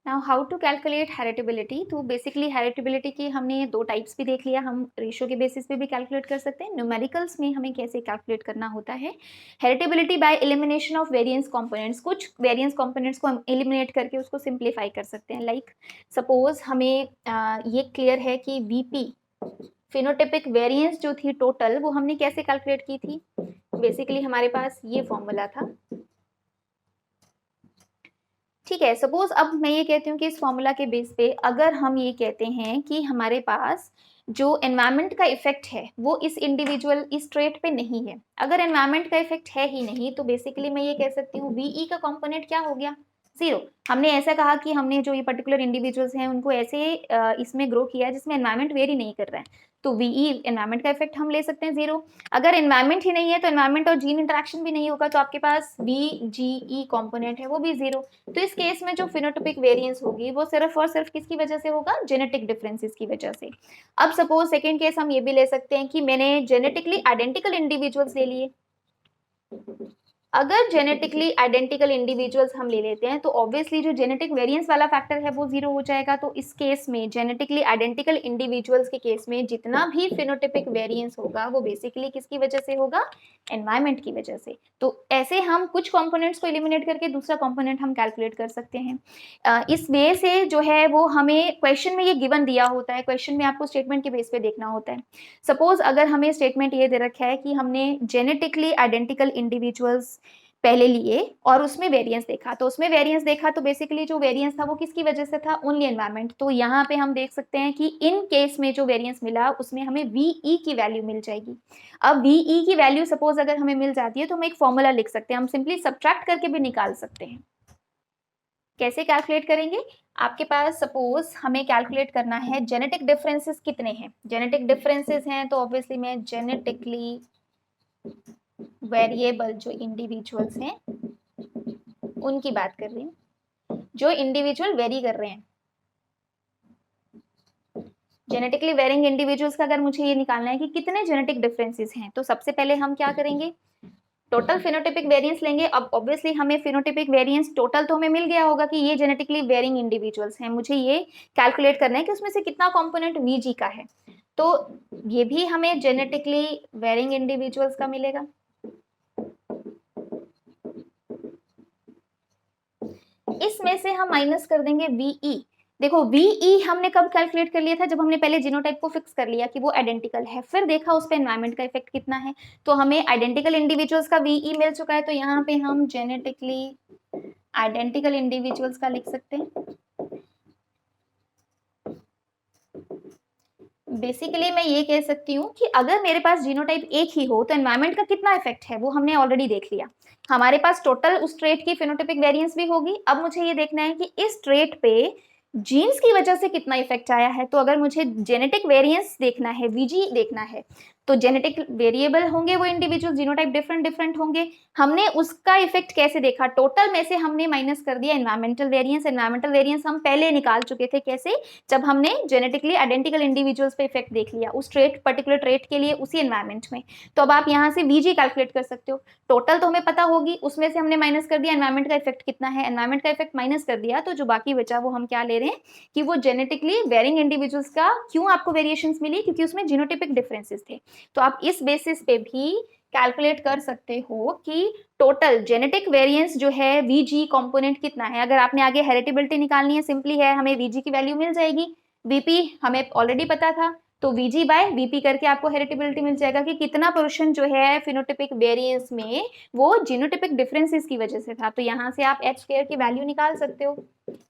Now how to calculate heritability. तो बेसिकली हेरिटेबिलिटी की हमने दो टाइप्स भी देख लिया, हम रेशियो के बेसिस पे भी कैलकुलेट कर सकते हैं। न्यूमेरिकल्स में हमें कैसे कैलकुलेट करना होता है heritability by elimination of variance components. कुछ वेरिएंस कंपोनेंट्स को हम एलिमिनेट करके उसको सिंप्लीफाई कर सकते हैं। लाइक सपोज हमें ये क्लियर है कि वीपी फिनोटिपिक वेरिएंस जो थी टोटल, वो हमने कैसे कैलकुलेट की थी। बेसिकली हमारे पास ये फॉर्मूला था, ठीक है। सपोज अब मैं ये कहती हूँ कि इस फॉर्मूला के बेस पे अगर हम ये कहते हैं कि हमारे पास जो एनवायरनमेंट का इफेक्ट है वो इस इंडिविजुअल इस ट्रेट पे नहीं है, अगर एनवायरनमेंट का इफेक्ट है ही नहीं, तो बेसिकली मैं ये कह सकती हूँ वीई का कंपोनेंट क्या हो गया, 0। हमने ऐसा कहा कि हमने जो ये पर्टिकुलर इंडिविजुअल्स हैं उनको ऐसे इसमें ग्रो किया है जिसमें एनवायरनमेंट वेरी नहीं कर रहा है, तो वीई एनवायरनमेंट का इफेक्ट हम ले सकते हैं 0। अगर एनवायरनमेंट ही नहीं है तो एनवायरनमेंट और जीन इंटरेक्शन भी नहीं होगा, तो आपके पास बी जी ई कॉम्पोनेंट है वो भी 0। तो इस केस में जो फिनोटिपिक वेरिएंस होगी वो सिर्फ और सिर्फ किसकी वजह से होगा, जेनेटिक डिफरेंसेस की वजह से। अब सपोज सेकेंड केस हम ये भी ले सकते हैं कि मैंने जेनेटिकली आइडेंटिकल इंडिविजुअल्स ले लिए। अगर जेनेटिकली आइडेंटिकल इंडिविजुअल्स हम ले लेते हैं तो ऑब्वियसली जो जेनेटिक वेरिएंस वाला फैक्टर है वो 0 हो जाएगा। तो इस केस में जेनेटिकली आइडेंटिकल इंडिविजुअल्स के केस में जितना भी फिनोटिपिक वेरिएंस होगा वो बेसिकली किसकी वजह से होगा, एनवायरनमेंट की वजह से। तो ऐसे हम कुछ कंपोनेंट्स को एलिमिनेट करके दूसरा कंपोनेंट हम कैलकुलेट कर सकते हैं। इस वे से जो है वो हमें क्वेश्चन में ये गिवन दिया होता है, क्वेश्चन में आपको स्टेटमेंट के बेस पे देखना होता है। सपोज अगर हमें स्टेटमेंट ये दे रखा है कि हमने जेनेटिकली आइडेंटिकल इंडिविजुअल्स पहले लिए और उसमें वेरिएंस देखा, तो उसमें वेरिएंस देखा तो बेसिकली जो वेरिएंस था वो किसकी वजह से था, ओनली एनवायरमेंट। तो यहाँ पे हम देख सकते हैं कि इन केस में जो वेरिएंस मिला उसमें हमें वीई की वैल्यू मिल जाएगी। अब वीई की वैल्यू सपोज अगर हमें मिल जाती है तो हम एक फॉर्मूला लिख सकते हैं, हम सिंपली सब्ट्रैक्ट करके भी निकाल सकते हैं। कैसे कैलकुलेट करेंगे, आपके पास सपोज हमें कैलकुलेट करना है जेनेटिक डिफरेंसेस कितने हैं। जेनेटिक डिफरेंसेस हैं तो ऑब्वियसली मैं जेनेटिकली वेरिएबल जो इंडिविजुअल्स हैं उनकी बात कर रही हूँ, जो इंडिविजुअल वेरी कर रहे हैं। जेनेटिकली वेरिंग इंडिविजुअल्स का अगर मुझे ये निकालना है कि कितने जेनेटिक डिफरेंसेस हैं, तो सबसे पहले हम क्या करेंगे, टोटल फिनोटिपिक वेरिएंस लेंगे। अब ऑब्वियसली हमें फिनोटिपिक वेरिएंस टोटल तो हमें मिल गया होगा कि ये जेनेटिकली वेरिंग इंडिविजुअल्स हैं, मुझे ये कैलकुलेट करना है कि उसमें से कितना कंपोनेंट वीजी का है। तो ये भी हमें जेनेटिकली वेरिंग इंडिविजुअल्स का मिलेगा। इसमें से हम माइनस कर देंगे वीई। देखो वीई हमने कब कैलकुलेट कर लिया था, जब हमने पहले जीनोटाइप को फिक्स कर लिया कि वो आइडेंटिकल है, फिर देखा उस पे एनवायरमेंट का इफेक्ट कितना है, तो हमें आइडेंटिकल इंडिविजुअल्स का वीई मिल चुका है। तो यहाँ पे हम जेनेटिकली आइडेंटिकल इंडिविजुअल्स का लिख सकते हैं। बेसिकली मैं ये कह सकती हूँ कि अगर मेरे पास जीनोटाइप एक ही हो तो एनवायरमेंट का कितना इफेक्ट है वो हमने ऑलरेडी देख लिया। हमारे पास टोटल उस ट्रेट की फिनोटाइपिक वेरिएंस भी होगी। अब मुझे ये देखना है कि इस ट्रेट पे जीन्स की वजह से कितना इफेक्ट आया है। तो अगर मुझे जेनेटिक वेरिएंस देखना है, वीजी देखना है, तो जेनेटिक वेरिएबल होंगे वो इंडिविजुअल, जीनोटाइप डिफरेंट डिफरेंट होंगे। हमने उसका इफेक्ट कैसे देखा, टोटल में से हमने माइनस कर दिया एनवायरमेंटल वेरिएंस। एनवायरमेंटल वेरिएंस हम पहले निकाल चुके थे, कैसे, जब हमने जेनेटिकली आइडेंटिकल इंडिविजुअल्स पे इफेक्ट देख लिया उस ट्रेट, पर्टिकुलर ट्रेट के लिए उसी एनवायरमेंट में। तो अब आप यहाँ से वीजी कैलकुलेट कर सकते हो। टोटल तो हमें पता होगी, उसमें से हमने माइनस कर दिया एनवायरमेंट का इफेक्ट कितना है, एनवायरमेंट का इफेक्ट माइनस कर दिया, तो जो बाकी बचा वो हम क्या ले रहे हैं कि वो जेनेटिकली वेरिंग इंडिविजुअल्स का क्यों आपको वेरिएशंस मिली, क्योंकि उसमें जीनोटिपिक डिफरेंसेस थे। तो आप इस बेसिस पे भी कैलकुलेट कर सकते हो कि टोटल जेनेटिक वेरिएंस जो है वीजी कंपोनेंट कितना है। अगर आपने आगे हेरिटेबिलिटी निकालनी है, सिंपली है, हमें वीजी की वैल्यू मिल जाएगी, वीपी हमें ऑलरेडी पता था, तो वीजी बाय वीपी करके आपको हेरिटेबिलिटी मिल जाएगा कि कितना पोर्शन जो है फिनोटिपिक वेरिएंस में वो जीनोटिपिक डिफरेंसेस की वजह से था। तो यहाँ से आप एच स्क्वायर की वैल्यू निकाल सकते हो,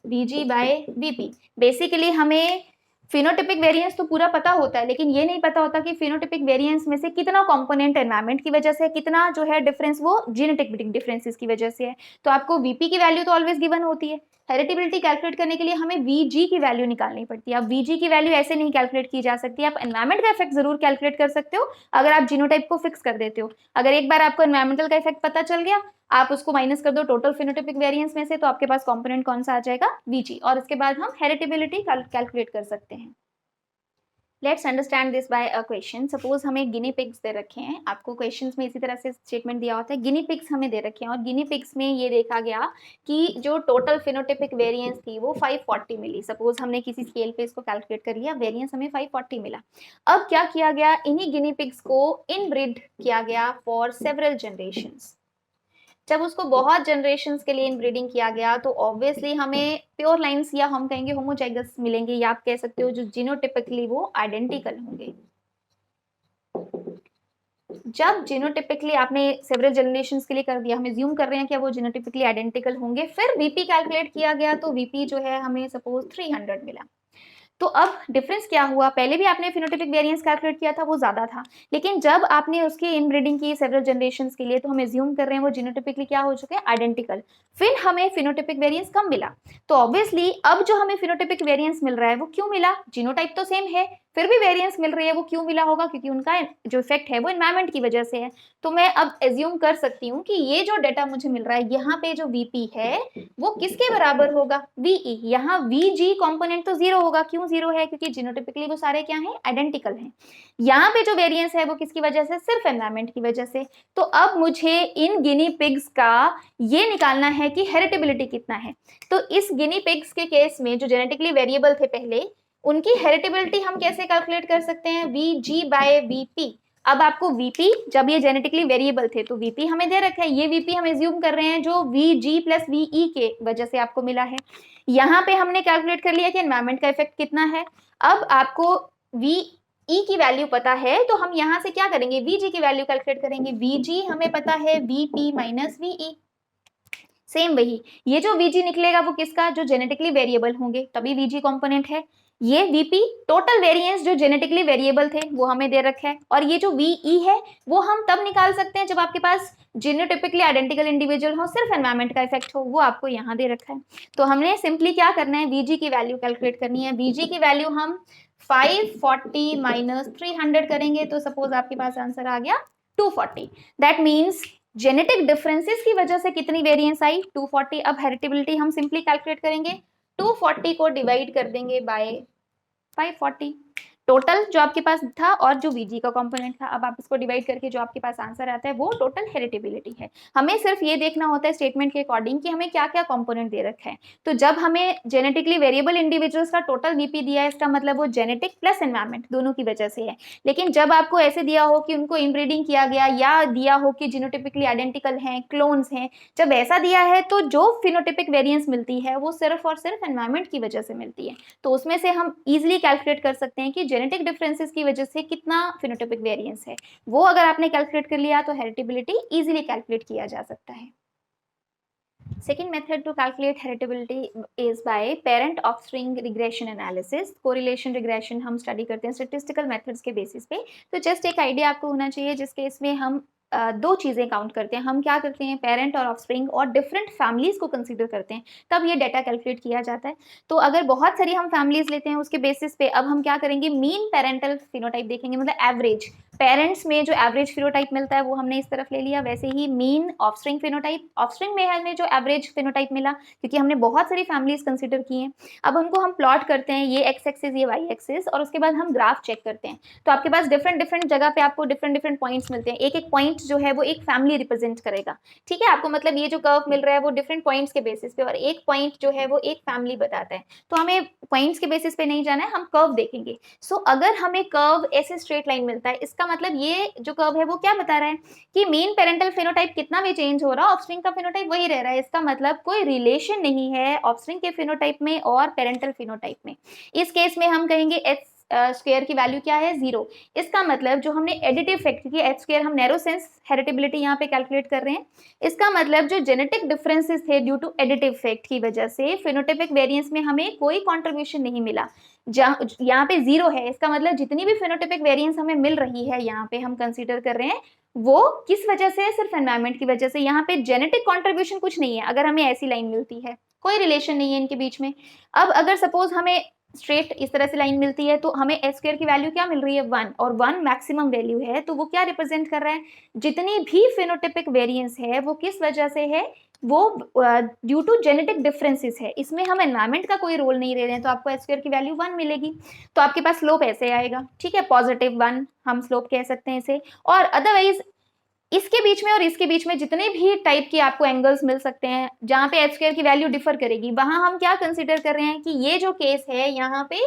वीजी बाय वीपी। बेसिकली हमें फिनोटिपिक वेरिएंस तो पूरा पता होता है, लेकिन ये नहीं पता होता कि फिनोटिपिक वेरिएंस में से कितना कंपोनेंट एनवायरमेंट की वजह से, कितना जो है डिफरेंस वो जीनेटिक डिफरेंसेस की वजह से है। तो आपको वीपी की वैल्यू तो ऑलवेज गिवन होती है। हेरिटेबिलिटी कैलकुलेट करने के लिए हमें वीजी की वैल्यू निकालनी पड़ती है। अब वीजी की वैल्यू ऐसे नहीं कैलकुलेट की जा सकती, आप एनवायरमेंट का इफेक्ट जरूर कैलकुलेट कर सकते हो अगर आप जीनोटाइप को फिक्स कर देते हो। अगर एक बार आपको एनवायरमेंटल का इफेक्ट पता चल गया, आप उसको माइनस कर दो टोटल फिनोटिपिक वेरिएंस में से, तो आपके पास कंपोनेंट कौन सा आ जाएगा, वीजी, और इसके बाद हम हेरिटेबिलिटी कैलकुलेट कर सकते हैं। Let's understand this by a question. Suppose हमें गिनी पिग्स दे रखे हैं, आपको क्वेश्चंस में इसी तरह से स्टेटमेंट दिया होता है, गिनी पिग्स हमें दे रखे हैं और गिनी पिग्स में ये देखा गया कि जो टोटल फिनोटिपिक वेरिएंस थी वो 540 मिली। सपोज हमने किसी स्केल पे इसको कैलकुलेट कर लिया, वेरिएंस हमें 540 मिला। अब क्या किया गया, इन्हीं गिनी पिग्स को इनब्रीड किया गया फॉर सेवरल जनरेशंस। जब उसको बहुत जनरेशंस के लिए इनब्रीडिंग किया गया तो ऑब्वियसली हमें प्योर लाइंस या हम कहेंगे होमोजाइगस मिलेंगे, या आप कह सकते हो जो जीनोटिपिकली वो आइडेंटिकल होंगे। जब जीनोटिपिकली आपने सेवरल जनरेशंस के लिए कर दिया, हम ज्यूम कर रहे हैं कि वो जीनोटिपिकली आइडेंटिकल होंगे, फिर वीपी कैलकुलेट किया गया तो वीपी जो है हमें सपोज 300 मिला। तो अब डिफरेंस क्या हुआ, पहले भी आपने फिनोटिपिक वेरिएंस कैलकुलेट किया था वो ज्यादा था, लेकिन जब आपने उसकी इनब्रीडिंग की सेवरल जनरेशंस के लिए तो हम एज्यूम कर रहे हैं वो जीनोटिपिकली क्या हो चुके हैं, आइडेंटिकल, फिर हमें फिनोटिपिक वेरिएंस कम मिला। तो ऑब्वियसली अब जो हमें फिनोटिपिक वेरिएंस मिल रहा है वो क्यों मिला, जीनोटाइप तो सेम है, फिर भी वेरिएंस मिल रही है, वो क्यों मिला होगा, क्योंकि उनका जो इफेक्ट है वो एनवायरमेंट की वजह से है। तो मैं अब एज्यूम कर सकती हूँ कि ये जो डेटा मुझे मिल रहा है, यहाँ पे जो वीपी है वो किसके बराबर होगा, वीई। यहाँ वीजी कंपोनेंट तो जीरो होगा, क्यों जीरो है, क्योंकि जीनोटिपिकली वो सारे क्या हैं, आइडेंटिकल हैं। यहाँ पे जो वेरिएंस है वो किसकी वजह से, सिर्फ एनवायरमेंट की वजह से। तो अब मुझे इन गिनी पिग्स का ये निकालना है कि हेरिटेबिलिटी कितना है। तो इस गिनी पिग्स के केस में जो जेनेटिकली वेरिएबल थे पहले, उनकी हेरिटेबिलिटी हम कैसे कैलकुलेट कर सकते हैं, वीजी बाय वीपी। अब आपको वीपी, जब ये जेनेटिकली वेरिएबल थे तो वीपी हमें दे रखा है, ये वीपी हम एज्यूम कर रहे हैं जो वीजी प्लस वीई के वजह से आपको मिला है। यहाँ पे हमने कैलकुलेट कर लिया कि एनवायरमेंट का इफेक्ट कितना है। अब आपको वीई की वैल्यू पता है तो हम यहाँ से क्या करेंगे, वीजी की वैल्यू कैलकुलेट करेंगे। वीजी हमें पता है वीपी माइनस वीई, सेम वही, ये जो वीजी निकलेगा वो किसका, जो जेनेटिकली वेरिएबल होंगे तभी वीजी कंपोनेंट है। ये वीपी टोटल वेरिएंस जो जेनेटिकली वेरिएबल थे वो हमें दे रखा है, और ये जो वीई है वो हम तब निकाल सकते हैं जब आपके पास जीनोटिपिकली आइडेंटिकल इंडिविजुअल हो, सिर्फ एनवायरमेंट का इफेक्ट हो, वो आपको यहाँ दे रखा है। तो हमने सिंपली क्या करना है, वीजी की वैल्यू कैलकुलेट करनी है। वीजी की वैल्यू हम 540 माइनस 300 करेंगे, तो सपोज आपके पास आंसर आ गया 240। दैट मीन्स जेनेटिक डिफरेंसेस की वजह से कितनी वेरिएंस आई, 240। अब हेरिटेबिलिटी हम सिंपली कैलकुलेट करेंगे, 240 को डिवाइड कर देंगे बाय 540, टोटल जो आपके पास था और जो वीजी का कंपोनेंट था। अब आप इसको डिवाइड करके जो आपके पास आंसर आता है वो टोटल हेरिटेबिलिटी है। हमें सिर्फ ये देखना होता है स्टेटमेंट के अकॉर्डिंग कि हमें क्या क्या कंपोनेंट दे रखा है। तो जब हमें जेनेटिकली वेरिएबल इंडिविजुअल्स का टोटल वीपी दिया है, इसका मतलब वो जेनेटिक प्लस एनवायरमेंट दोनों की वजह से है। लेकिन जब आपको ऐसे दिया हो कि उनको इनब्रीडिंग किया गया, या दिया हो कि जीनोटिपिकली आइडेंटिकल हैं, क्लोन्स हैं, जब ऐसा दिया है तो जो फिनोटिपिक वेरिएंस मिलती है वो सिर्फ और सिर्फ एनवायरमेंट की वजह से मिलती है। तो उसमें से हम इजीली कैलकुलेट कर सकते हैं कि जेनेटिक डिफरेंसेस की वजह से कितना फिनोटाइपिक वेरिएंस है। वो अगर आपने कैलकुलेट कर लिया तो हेरिटेबिलिटी इजीली कैलकुलेट किया जा सकता है। Second method to calculate heritability is by parent offspring regression analysis. Correlation regression हम स्टडी करते हैं statistical methods के बेसिस पे। तो जस्ट एक आइडिया आपको होना चाहिए जिसके इसमें हम दो चीजें काउंट करते हैं। हम क्या करते हैं, पेरेंट और ऑफस्प्रिंग और डिफरेंट फैमिलीज को कंसीडर करते हैं, तब ये डाटा कैलकुलेट किया जाता है। तो अगर बहुत सारी हम फैमिलीज लेते हैं उसके बेसिस पे अब हम क्या करेंगे, मीन पेरेंटल फिनोटाइप देखेंगे, मतलब एवरेज पेरेंट्स में जो एवरेज फिनोटाइप मिलता है वो हमने इस तरफ ले लिया। वैसे ही मीन ऑफस्प्रिंग फिनोटाइप, ऑफस्प्रिंग में हमें जो एवरेज फिनोटाइप मिला, क्योंकि हमने बहुत सारी फैमिलीज कंसीडर की हैं। अब उनको हम प्लॉट करते हैं, ये एक्स एक्सिस ये वाई एक्सिस, और उसके बाद हम ग्राफ चेक करते हैं। तो आपके पास डिफरेंट डिफरेंट जगह पे आपको डिफरेंट डिफरेंट पॉइंट्स मिलते हैं। एक एक पॉइंट जो है वो एक फैमिली रिप्रेजेंट करेगा, ठीक है। आपको मतलब ये जो कर्व मिल रहा है वो डिफरेंट पॉइंट्स के बेसिस पे, और एक पॉइंट जो है वो एक फैमिली बताता है। तो हमें पॉइंट्स के बेसिस पे नहीं जाना है, हम कर्व देखेंगे। सो अगर हमें कर्व ऐसे स्ट्रेट लाइन मिलता है, इसका मतलब ये जो कर्व है वो क्या बता रहा है कि मीन पेरेंटल फिनोटाइप कितना भी चेंज हो रहा है, ऑफस्प्रिंग का फिनोटाइप वही रह रहा है। इसका मतलब कोई रिलेशन नहीं है ऑफस्प्रिंग के फिनोटाइप में और पेरेंटल फिनोटाइप में। इस केस में हम कहेंगे एच स्क्वायर की वैल्यू क्या है, 0। इसका मतलब जो हमने एडिटिव फैक्टर की एच स्क्वायर, हम नैरो सेंस हेरिटेबिलिटी यहाँ पे कैलकुलेट कर रहे हैं। इसका मतलब जो जेनेटिक डिफरेंसेस थे ड्यू टू एडिटिव फैक्ट की वजह से फिनोटाइपिक वेरिएंस में हमें कोई कंट्रीब्यूशन नहीं मिला, यहाँ पे 0 है। इसका मतलब जितनी भी फिनोटाइपिक वेरिएंस हमें मिल रही है यहाँ पे हम कंसीडर कर रहे हैं, वो किस वजह से है, सिर्फ एनवायरमेंट की वजह से। यहाँ पे जेनेटिक कंट्रीब्यूशन कुछ नहीं है। अगर हमें ऐसी लाइन मिलती है, कोई रिलेशन नहीं है इनके बीच में। अब अगर सपोज हमें स्ट्रेट इस तरह से लाइन मिलती है, तो हमें एच स्क्वायर की वैल्यू क्या मिल रही है, 1, और 1 मैक्सिमम वैल्यू है, तो वो क्या रिप्रेजेंट कर रहा है, जितनी भी फिनोटाइपिक वेरिएंस है वो किस वजह से है, वो ड्यू टू जेनेटिक डिफरेंसेस है। इसमें हम एनवायरमेंट का कोई रोल नहीं ले रहे हैं, तो आपको एच स्क्वायर की वैल्यू 1 मिलेगी। तो आपके पास स्लोप ऐसे आएगा, ठीक है, +1 हम स्लोप कह सकते हैं इसे। और अदरवाइज इसके बीच में और इसके बीच में जितने भी टाइप के आपको एंगल्स मिल सकते हैं जहां पे एच स्क्वायर की वैल्यू डिफर करेगी, वहां हम क्या कंसीडर कर रहे हैं कि ये जो केस है यहाँ पे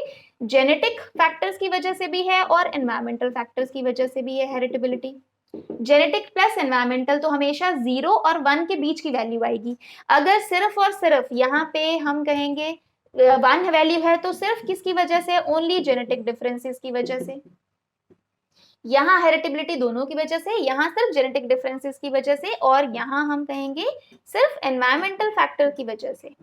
जेनेटिक फैक्टर्स की वजह से भी है और एनवायरमेंटल फैक्टर्स की वजह से भी है हेरिटेबिलिटी। जेनेटिक प्लस एनवायरमेंटल तो हमेशा 0 और 1 के बीच की वैल्यू आएगी। अगर सिर्फ और सिर्फ यहाँ पे हम कहेंगे 1 वैल्यू है, तो सिर्फ किसकी वजह से, ओनली जेनेटिक डिफरेंसेस की वजह से। यहाँ हेरिटेबिलिटी दोनों की वजह से, यहाँ सिर्फ जेनेटिक डिफरेंसेस की वजह से, और यहाँ हम कहेंगे सिर्फ एनवायरमेंटल फैक्टर की वजह से।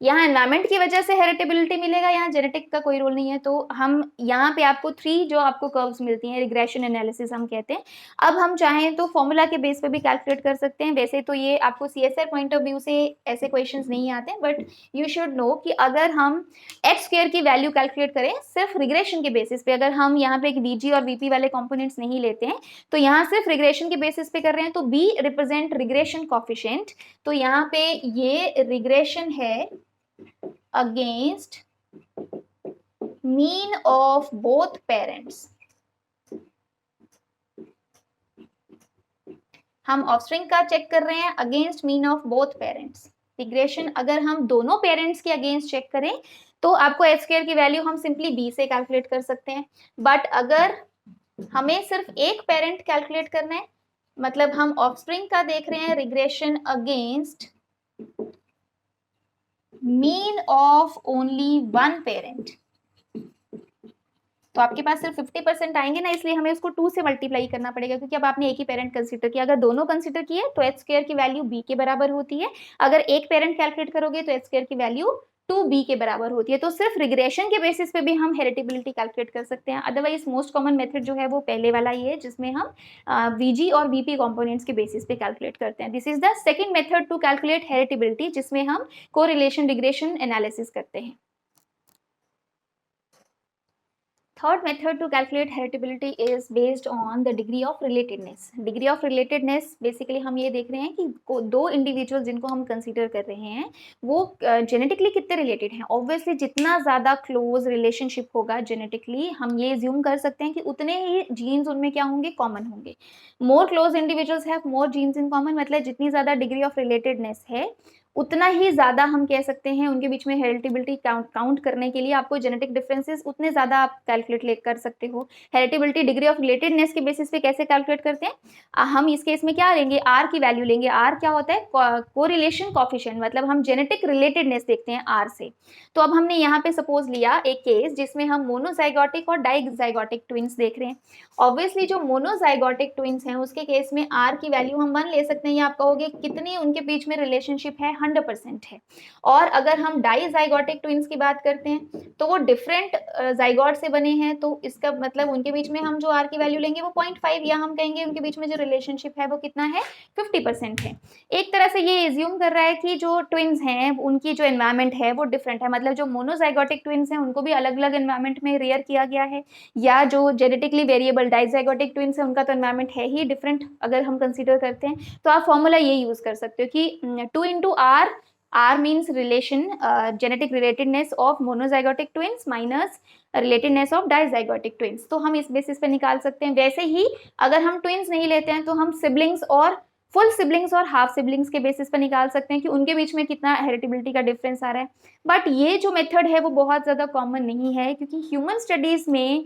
यहाँ एनवायरमेंट की वजह से हेरिटेबिलिटी मिलेगा, यहाँ जेनेटिक का कोई रोल नहीं है। तो हम यहाँ पे आपको 3 जो आपको कर्व्स मिलती हैं, रिग्रेशन एनालिसिस हम कहते हैं। अब हम चाहें तो फॉर्मूला के बेस पे भी कैलकुलेट कर सकते हैं। वैसे तो ये आपको सीएसआर पॉइंट ऑफ व्यू से ऐसे क्वेश्चंस नहीं आते हैं, बट यू शुड नो कि अगर हम एच स्क्वायर की वैल्यू कैलकुलेट करें सिर्फ रिग्रेशन के बेसिस पे, अगर हम यहाँ पे एक वीजी और वीपी वाले कॉम्पोनेंट्स नहीं लेते हैं, तो यहाँ सिर्फ रिग्रेशन के बेसिस पे कर रहे हैं, तो बी रिप्रेजेंट रिग्रेशन कॉफिशिएंट। तो यहाँ पे ये रिग्रेशन है against mean of both parents। हम ऑफस्प्रिंग का चेक कर रहे हैं against mean of both parents. Regression अगर हम दोनों पेरेंट्स के अगेंस्ट चेक करें तो आपको एच स्क्वायर की वैल्यू हम सिंपली बी से कैलकुलेट कर सकते हैं। बट अगर हमें सिर्फ एक पेरेंट कैलकुलेट करना है, मतलब हम ऑफस्प्रिंग का देख रहे हैं regression against mean of only one parent, तो आपके पास सिर्फ 50% आएंगे ना, इसलिए हमें उसको 2 से मल्टीप्लाई करना पड़ेगा, क्योंकि अब आपने एक ही पेरेंट कंसीडर किया। अगर दोनों कंसीडर किए तो एच स्क्वायर की वैल्यू बी के बराबर होती है, अगर एक पेरेंट कैलकुलेट करोगे तो एच स्क्वायर की वैल्यू 2b के बराबर होती है। तो सिर्फ रिग्रेशन के बेसिस पे भी हम हेरिटेबिलिटी कैलकुलेट कर सकते हैं। अदरवाइज मोस्ट कॉमन मेथड जो है वो पहले वाला ही है, जिसमें हम वीजी और वीपी कंपोनेंट्स के बेसिस पे कैलकुलेट करते हैं। This is the second method to calculate heritability, जिसमें हम कोरिलेशन रिग्रेशन एनालिसिस करते हैं। Third method to calculate heritability is based on the degree of relatedness. Degree of relatedness basically हम ये देख रहे हैं कि दो इंडिविजुअल जिनको हम कंसीडर कर रहे हैं वो जेनेटिकली कितने रिलेटेड हैं। ऑब्वियसली जितना ज़्यादा क्लोज रिलेशनशिप होगा जेनेटिकली, हम ये ज्यूम कर सकते हैं कि उतने ही जीन्स उनमें क्या होंगे, कॉमन होंगे। More close individuals have more genes in common, मतलब जितनी ज़्यादा डिग्री ऑफ रिलेटेडनेस है उतना ही ज़्यादा हम कह सकते हैं उनके बीच में हेरिटेबिलिटी काउंट करने के लिए आपको जेनेटिक डिफरेंसेस उतने ज़्यादा आप कैलकुलेट कर सकते हो। हेरिटेबिलिटी डिग्री ऑफ रिलेटेडनेस के बेसिस पे कैसे कैलकुलेट करते हैं, हम इस केस में क्या लेंगे, आर की वैल्यू लेंगे। आर क्या होता है, कोरिलेशन कॉफिशिएंट, मतलब हम जेनेटिक रिलेटेडनेस देखते हैं आर से। तो अब हमने यहाँ पे सपोज लिया एक केस जिसमें हम मोनोजाइगोटिक और डाइजाइगोटिक ट्विंस देख रहे हैं। ऑब्वियसली जो मोनोजाइगोटिक ट्विंस हैं उसके केस में आर की वैल्यू हम 1 ले सकते हैं, या आप कहोगे कितनी उनके बीच में रिलेशनशिप है, 100% है। और अगर हम डाइजाइगोटिक ट्विंस की बात करते हैं तो वो डिफरेंट जाइगोट से बने हैं, तो इसका मतलब उनके बीच में हम जो आर की वैल्यू लेंगे वो 0.5, या हम कहेंगे उनके बीच में जो रिलेशनशिप है वो कितना है, 50% है। एक तरह से ये एज्यूम कर रहा है कि जो ट्विंस हैं उनकी जो एनवायरमेंट है वो डिफरेंट है, मतलब जो मोनोजाइगोटिक ट्विंस हैं उनको भी अलग अलग एनवायरमेंट में रेयर किया गया है, या जो जेनेटिकली वेरिएबल डाइजाइगोटिक ट्विंस है उनका तो एनवायरमेंट है ही डिफरेंट अगर हम कंसीडर करते हैं। तो आप फॉर्मूला ये यूज कर सकते हो कि 2 into R, R means relation, genetic relatedness of monozygotic twins minus relatedness of dizygotic twins। तो हम इस बेसिस पे निकाल सकते हैं। वैसे ही अगर हम ट्विंस नहीं लेते हैं तो हम सिबलिंग्स और फुल सिबलिंग्स और हाफ सिबलिंग्स के बेसिस पे निकाल सकते हैं कि उनके बीच में कितना हेरिटेबिलिटी का डिफरेंस आ रहा है। बट ये जो मेथड है वो बहुत ज़्यादा कॉमन नहीं है, क्योंकि ह्यूमन स्टडीज़ में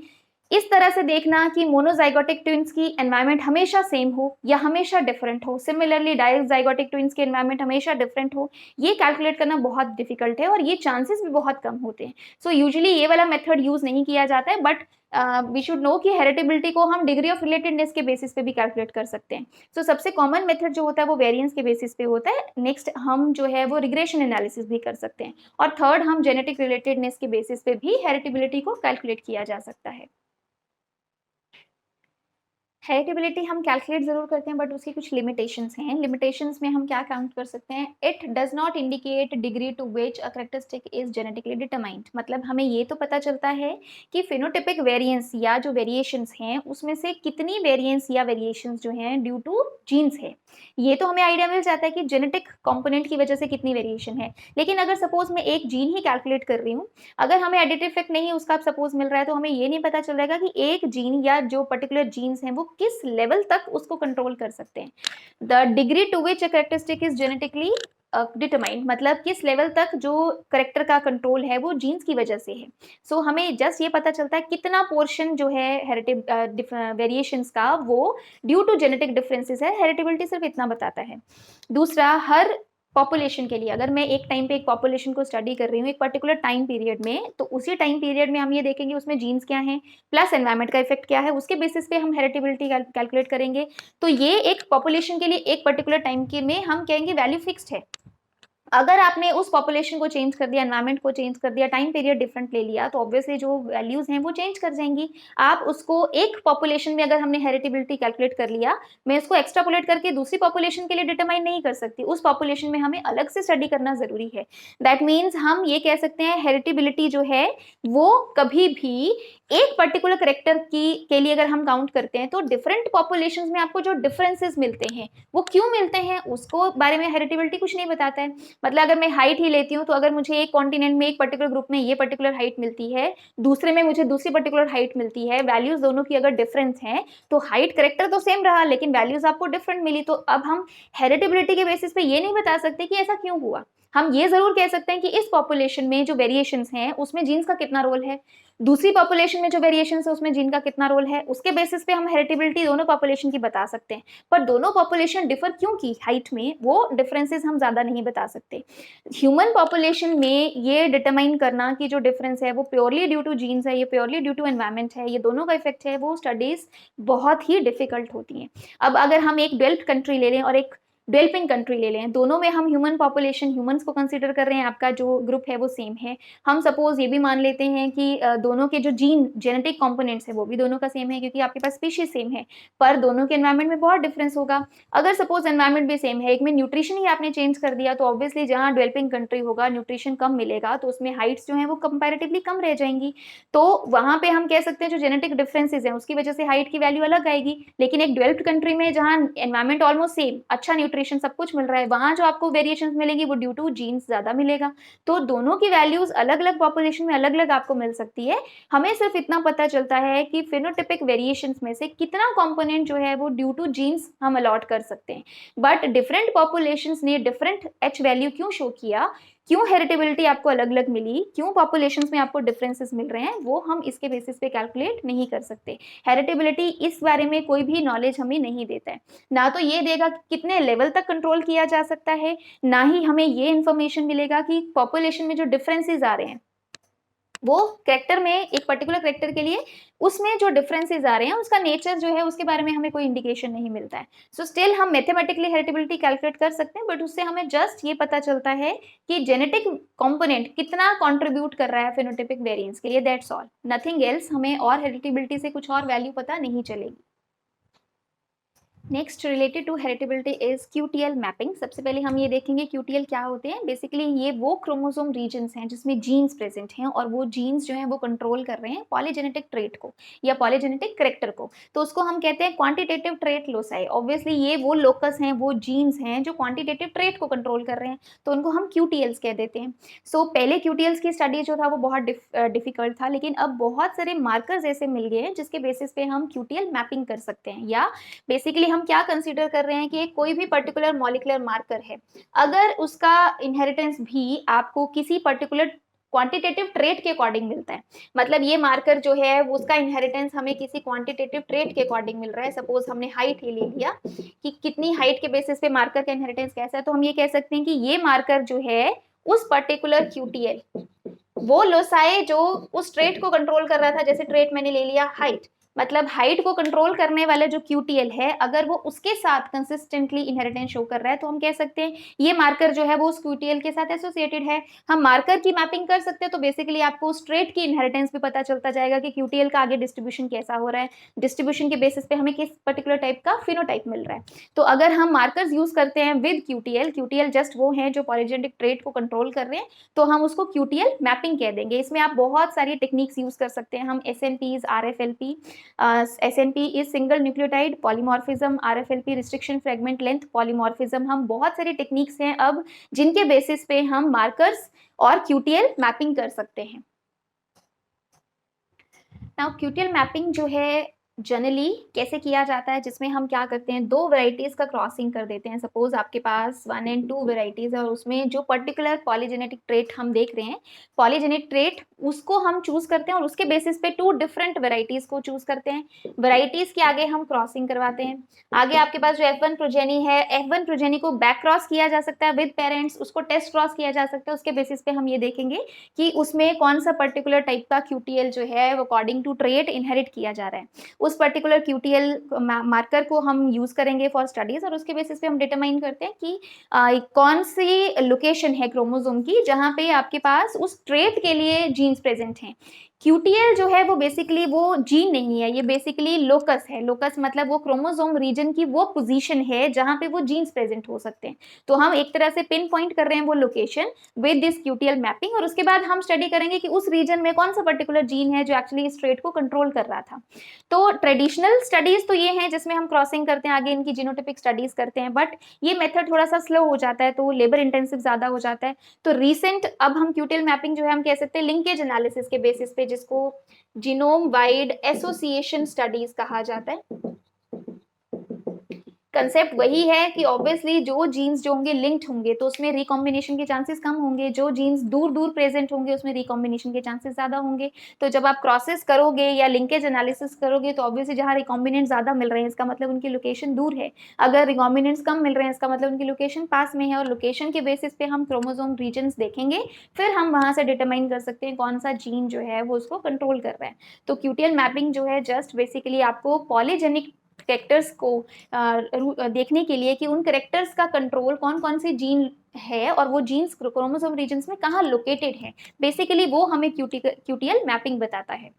इस तरह से देखना कि मोनोजाइगोटिक ट्विंस की एनवायरनमेंट हमेशा सेम हो या हमेशा डिफरेंट हो, सिमिलरली डाइजाइगोटिक ट्विंस की एनवायरनमेंट हमेशा डिफरेंट हो, ये कैलकुलेट करना बहुत डिफिकल्ट है और ये चांसेस भी बहुत कम होते हैं। सो यूजुअली ये वाला मेथड यूज नहीं किया जाता है, बट वी शुड नो कि हेरिटेबिलिटी को हम डिग्री ऑफ रिलेटेडनेस के बेसिस पे भी कैलकुलेट कर सकते हैं। सो सबसे कॉमन मेथड जो होता है वो वेरिएंस के बेसिस पे होता है। नेक्स्ट हम जो है वो रिग्रेशन एनालिसिस भी कर सकते हैं, और थर्ड हम जेनेटिक रिलेटेडनेस के बेसिस पे भी हेरिटेबिलिटी को कैलकुलेट किया जा सकता है। हेरिटेबिलिटी हम कैलकुलेट जरूर करते हैं, बट उसकी कुछ लिमिटेशंस हैं। लिमिटेशंस में हम क्या काउंट कर सकते हैं, it does not indicate degree to which a characteristic is genetically determined. मतलब हमें ये तो पता चलता है कि फिनोटिपिक वेरिएंस या जो वेरिएशंस हैं उसमें से कितनी वेरिएंस या वेरिएशंस जो हैं ड्यू टू जीन्स है, ये तो हमें आइडिया मिल जाता है कि जेनेटिक कंपोनेंट की वजह से कितनी वेरिएशन है। लेकिन अगर सपोज मैं एक जीन ही कैलकुलेट कर रही हूँ, अगर हमें एडिटिव इफेक्ट नहीं उसका सपोज मिल रहा है, तो हमें ये नहीं पता चल रहा है कि एक जीन या जो पर्टिकुलर जीन्स हैं वो किस लेवल तक उसको कंट्रोल कर सकते हैं। The degree to which a characteristic is genetically determined, मतलब किस लेवल तक जो करेक्टर का कंट्रोल है वो जीन्स की वजह से है। सो हमें जस्ट ये पता चलता है कितना पोर्शन जो है हेरिटेब वेरिएशंस का वो ड्यू टू जेनेटिक डिफरेंसेस है। हेरिटेबिलिटी सिर्फ इतना बताता है। दूसरा, हर पॉपुलेशन के लिए अगर मैं एक टाइम पे एक पॉपुलेशन को स्टडी कर रही हूँ एक पर्टिकुलर टाइम पीरियड में, तो उसी टाइम पीरियड में हम ये देखेंगे उसमें जीन्स क्या हैं प्लस एनवायरमेंट का इफेक्ट क्या है, उसके बेसिस पे हम हेरिटेबिलिटी कैलकुलेट करेंगे। तो ये एक पॉपुलेशन के लिए एक पर्टिकुलर टाइम के में हम कहेंगे वैल्यू फिक्स्ड है। अगर आपने उस पॉपुलेशन को चेंज कर दिया, एनवायरमेंट को चेंज कर दिया, टाइम पीरियड डिफरेंट ले लिया, तो ऑब्वियसली जो वैल्यूज हैं वो चेंज कर जाएंगी। आप उसको एक पॉपुलेशन में अगर हमने हेरिटेबिलिटी कैलकुलेट कर लिया, मैं इसको एक्स्ट्रापोलेट करके दूसरी पॉपुलेशन के लिए डिटरमाइन नहीं कर सकती, उस पॉपुलेशन में हमें अलग से स्टडी करना जरूरी है। दैट मीन्स हम ये कह सकते हैं हेरिटेबिलिटी जो है वो कभी भी एक पर्टिकुलर करेक्टर के लिए अगर हम काउंट करते हैं तो डिफरेंट पॉपुलेशंस में आपको जो डिफरेंसेस मिलते हैं वो क्यों मिलते हैं उसको बारे में हेरिटेबिलिटी कुछ नहीं बताता है। मतलब अगर मैं हाइट ही लेती हूँ तो अगर मुझे एक कॉन्टिनेंट में एक पर्टिकुलर ग्रुप में ये पर्टिकुलर हाइट मिलती है, दूसरे में मुझे दूसरी पर्टिकुलर हाइट मिलती है, वैल्यूज दोनों की अगर डिफरेंस है तो हाइट करेक्टर तो सेम रहा लेकिन वैल्यूज आपको डिफरेंट मिली, तो अब हम हेरिटेबिलिटी के बेसिस पे ये नहीं बता सकते कि ऐसा क्यों हुआ। हम ये ज़रूर कह सकते हैं कि इस पॉपुलेशन में जो वेरिएशंस हैं, उसमें जीन्स का कितना रोल है, दूसरी पॉपुलेशन में जो वेरिएशंस है, उसमें जीन का कितना रोल है, उसके बेसिस पे हम हेरिटेबिलिटी दोनों पॉपुलेशन की बता सकते हैं। पर दोनों पॉपुलेशन डिफर क्यों की हाइट में, वो डिफरेंसेस हम ज़्यादा नहीं बता सकते। ह्यूमन पॉपुलेशन में ये डिटरमाइन करना कि जो डिफरेंस है वो प्योरली ड्यू टू जीन्स है, ये प्योरली ड्यू टू एनवायरमेंट है, ये दोनों का इफेक्ट है, वो स्टडीज बहुत ही डिफिकल्ट होती हैं। अब अगर हम एक डेवलप्ड कंट्री ले लें और एक डेवलपिंग कंट्री ले लें, दोनों में हम ह्यूमन पॉपुलेशन, ह्यूमंस को कंसीडर कर रहे हैं, आपका जो ग्रुप है वो सेम है। हम सपोज ये भी मान लेते हैं कि दोनों के जो जेनेटिक कंपोनेंट्स है वो भी दोनों का सेम है, क्योंकि आपके पास स्पीशीज सेम है, पर दोनों के एनवायरमेंट में बहुत डिफरेंस होगा। अगर सपोज एनवायरमेंट भी सेम है, एक में न्यूट्रिशन ही आपने चेंज कर दिया, तो ऑब्वियसली जहाँ डेवलपिंग कंट्री होगा न्यूट्रिशन कम मिलेगा, तो उसमें हाइट्स जो है वो कंपेरेटिवली कम रह जाएंगी। तो वहां पे हम कह सकते हैं जो जेनेटिक डिफरेंसेस हैं उसकी वजह से हाइट की वैल्यू अलग आएगी। लेकिन एक डेवलप्ड कंट्री में जहाँ एनवायरमेंट ऑलमोस्ट सेम, अच्छा न्यूट्रिशन सब कुछ मिल रहा है, वहां जो आपको वेरिएशंस मिलेंगी वो ड्यू टू जीन्स ज्यादा मिलेगा। तो दोनों की वैल्यूज अलग अलग पॉपुलेशन में अलग अलग आपको मिल सकती है। हमें सिर्फ इतना पता चलता है कि फिनोटिपिक वेरिएशंस में से कितना कंपोनेंट जो है वो ड्यू टू जीन्स हम अलॉट कर सकते हैं। बट डिफरेंट पॉपुलेशंस ने डिफरेंट एच वैल्यू क्यों शो किया, क्यों हेरिटेबिलिटी आपको अलग अलग मिली, क्यों पॉपुलेशंस में आपको डिफरेंसेस मिल रहे हैं, वो हम इसके बेसिस पे कैलकुलेट नहीं कर सकते। हेरिटेबिलिटी इस बारे में कोई भी नॉलेज हमें नहीं देता है, ना तो ये देगा कि कितने लेवल तक कंट्रोल किया जा सकता है, ना ही हमें ये इंफॉर्मेशन मिलेगा कि पॉपुलेशन में जो डिफरेंसेस आ रहे हैं वो करेक्टर में, एक पर्टिकुलर करेक्टर के लिए उसमें जो डिफरेंसेस आ रहे हैं उसका नेचर जो है उसके बारे में हमें कोई इंडिकेशन नहीं मिलता है। सो स्टिल हम मैथमेटिकली हेरिटेबिलिटी कैलकुलेट कर सकते हैं, बट उससे हमें जस्ट ये पता चलता है कि जेनेटिक कंपोनेंट कितना कंट्रीब्यूट कर रहा है फेनोटाइपिक वेरिएंस के लिए, दैट्स ऑल, नथिंग एल्स। हमें और हेरिटेबिलिटी से कुछ और वैल्यू पता नहीं चलेगी। Next related to heritability is QTL mapping. सबसे पहले हम ये देखेंगे क्यूटीएल क्या होते हैं। बेसिकली ये वो क्रोमोसोम रीजन्स हैं जिसमें जीन्स प्रेजेंट हैं और वो जीन्स जो हैं वो कंट्रोल कर रहे हैं पॉलीजेनेटिक ट्रेट को या पॉलीजेनेटिक करेक्टर को। तो उसको हम कहते हैं क्वांटिटेटिव ट्रेट लोसाई। ऑब्वियसली ये वो लोकस हैं, वो जीन्स हैं जो क्वांटिटेटिव ट्रेट को कंट्रोल कर रहे हैं, तो उनको हम क्यूटीएल्स कह देते हैं। सो पहले क्यूटीएल्स की स्टडी जो था वो बहुत डिफिकल्ट था, लेकिन अब बहुत सारे मार्कर्स ऐसे मिल गए हैं जिसके बेसिस पे हम क्यूटीएल मैपिंग कर सकते हैं। या बेसिकली हम क्या कंसीडर कर रहे हैं कि कोई भी पर्टिकुलर मॉलिक्यूलर मार्कर है, अगर उसका इनहेरिटेंस भी आपको किसी पर्टिकुलर क्वांटिटेटिव ट्रेट के अकॉर्डिंग मिलता है, मतलब ये मार्कर जो है उसका इनहेरिटेंस हमें किसी क्वांटिटेटिव ट्रेट के अकॉर्डिंग मिल रहा है। सपोज हमने हाइट ही ले लिया कि कितनी हाइट के बेसिस पे मार्कर का इनहेरिटेंस कैसा है, तो हम ये कह सकते हैं कि ये मार्कर जो है उस पर्टिकुलर क्यूटीएल, वो लोसाई जो उस ट्रेट को कंट्रोल कर रहा था, जैसे ट्रेट मैंने ले लिया हाइट, मतलब हाइट को कंट्रोल करने वाला जो क्यूटीएल है अगर वो उसके साथ कंसिस्टेंटली इनहेरिटेंस शो कर रहा है, तो हम कह सकते हैं ये मार्कर जो है वो उस क्यूटीएल के साथ एसोसिएटेड है। हम मार्कर की मैपिंग कर सकते हैं, तो बेसिकली आपको उस ट्रेट की इनहेरिटेंस भी पता चलता जाएगा कि क्यूटीएल का आगे डिस्ट्रीब्यूशन कैसा हो रहा है, डिस्ट्रीब्यूशन के बेसिस पे हमें किस पर्टिकुलर टाइप का फिनोटाइप मिल रहा है। तो अगर हम मार्कर्स यूज करते हैं विद क्यूटीएल, क्यूटीएल जस्ट वो हैं जो पॉलीजेनेटिक ट्रेट को कंट्रोल कर रहे हैं, तो हम उसको क्यूटीएल मैपिंग कह देंगे। इसमें आप बहुत सारी टेक्निक्स यूज कर सकते हैं, हम एसएनपीज, RFLP, SNP is single nucleotide polymorphism, RFLP restriction fragment length polymorphism. हम बहुत सारी टेक्निक्स हैं अब जिनके बेसिस पे हम मार्कर्स और क्यूटीएल मैपिंग कर सकते हैं। नाउ क्यूटीएल मैपिंग जो है जनरली कैसे किया जाता है, जिसमें हम क्या करते हैं, दो वेराइटीज का क्रॉसिंग कर देते हैं। सपोज आपके पास 1 and 2 वेराइटीज है और उसमें जो पर्टिकुलर पॉलीजेनेटिक ट्रेट हम देख रहे हैं, पॉलीजेनिक ट्रेट उसको हम चूज करते हैं और उसके बेसिस पे 2 डिफरेंट वेराइटीज को चूज करते हैं। वेराइटीज के आगे हम क्रॉसिंग करवाते हैं। आगे आपके पास जो F1 प्रोजेनी है, F1 प्रोजेनी को बैक क्रॉस किया जा सकता है विद पेरेंट्स, उसको टेस्ट क्रॉस किया जा सकता है। उसके बेसिस पे हम ये देखेंगे कि उसमें कौन सा पर्टिकुलर टाइप का क्यूटीएल जो है वो अकॉर्डिंग टू ट्रेट इनहेरिट किया जा रहा है। उस पर्टिकुलर क्यूटीएल मार्कर को हम यूज करेंगे फॉर स्टडीज और उसके बेसिस पे हम डिटरमाइन करते हैं कि कौन सी लोकेशन है क्रोमोसोम की जहां पे आपके पास उस ट्रेट के लिए जीन्स प्रेजेंट हैं। क्यूटीएल जो है वो बेसिकली वो जीन नहीं है, ये बेसिकली लोकस है। लोकस मतलब वो क्रोमोसोम रीजन की वो पोजीशन है जहां पे वो जीन्स प्रेजेंट हो सकते हैं। तो हम एक तरह से पिन पॉइंट कर रहे हैं वो location with this QTL mapping, और उसके बाद हम स्टडी करेंगे कि उस रीजन में कौन सा पर्टिकुलर जीन है जो एक्चुअली इस ट्रेट को कंट्रोल कर रहा था। तो ट्रेडिशनल स्टडीज तो ये हैं जिसमें हम क्रॉसिंग करते हैं, आगे इनकी जीनोटाइपिक स्टडीज करते हैं, बट ये मेथड थोड़ा सा स्लो हो जाता है, तो लेबर इंटेंसिव ज्यादा हो जाता है। तो रिसेंट अब हम क्यूटीएल मैपिंग जो है हम कह सकते हैं लिंकेज एनालिसिस के बेसिस पे, जिसको जीनोम वाइड एसोसिएशन स्टडीज कहा जाता है, कंसेप्ट वही है कि ऑब्वियसली जो जीन्स जो होंगे लिंक्ड होंगे तो उसमें रिकॉम्बिनेशन के चांसेस कम होंगे, जो जीन्स दूर दूर प्रेजेंट होंगे उसमें रिकॉम्बिनेशन के चांसेस ज्यादा होंगे। तो जब आप क्रॉसेस करोगे या लिंकेज एनालिसिस करोगे तो ऑब्वियसली जहां रिकॉम्बिनेंट ज्यादा मिल रहे हैं इसका मतलब उनकी लोकेशन दूर है, अगर रिकॉम्बिनेंट्स कम मिल रहे हैं इसका मतलब उनकी लोकेशन पास में है, और लोकेशन के बेसिस पे हम क्रोमोसोम रीजन्स देखेंगे, फिर हम वहां से डिटरमाइन कर सकते हैं कौन सा जीन जो है वो उसको कंट्रोल कर रहा है। तो क्यूटीएल मैपिंग जो है जस्ट बेसिकली आपको पॉलीजेनिक कैरेक्टर्स को देखने के लिए कि उन कैरेक्टर्स का कंट्रोल कौन कौन सी जीन है और वो जीन्स क्रोमोसोम रीजन्स में कहाँ लोकेटेड है, बेसिकली वो हमें क्यूटीएल मैपिंग बताता है।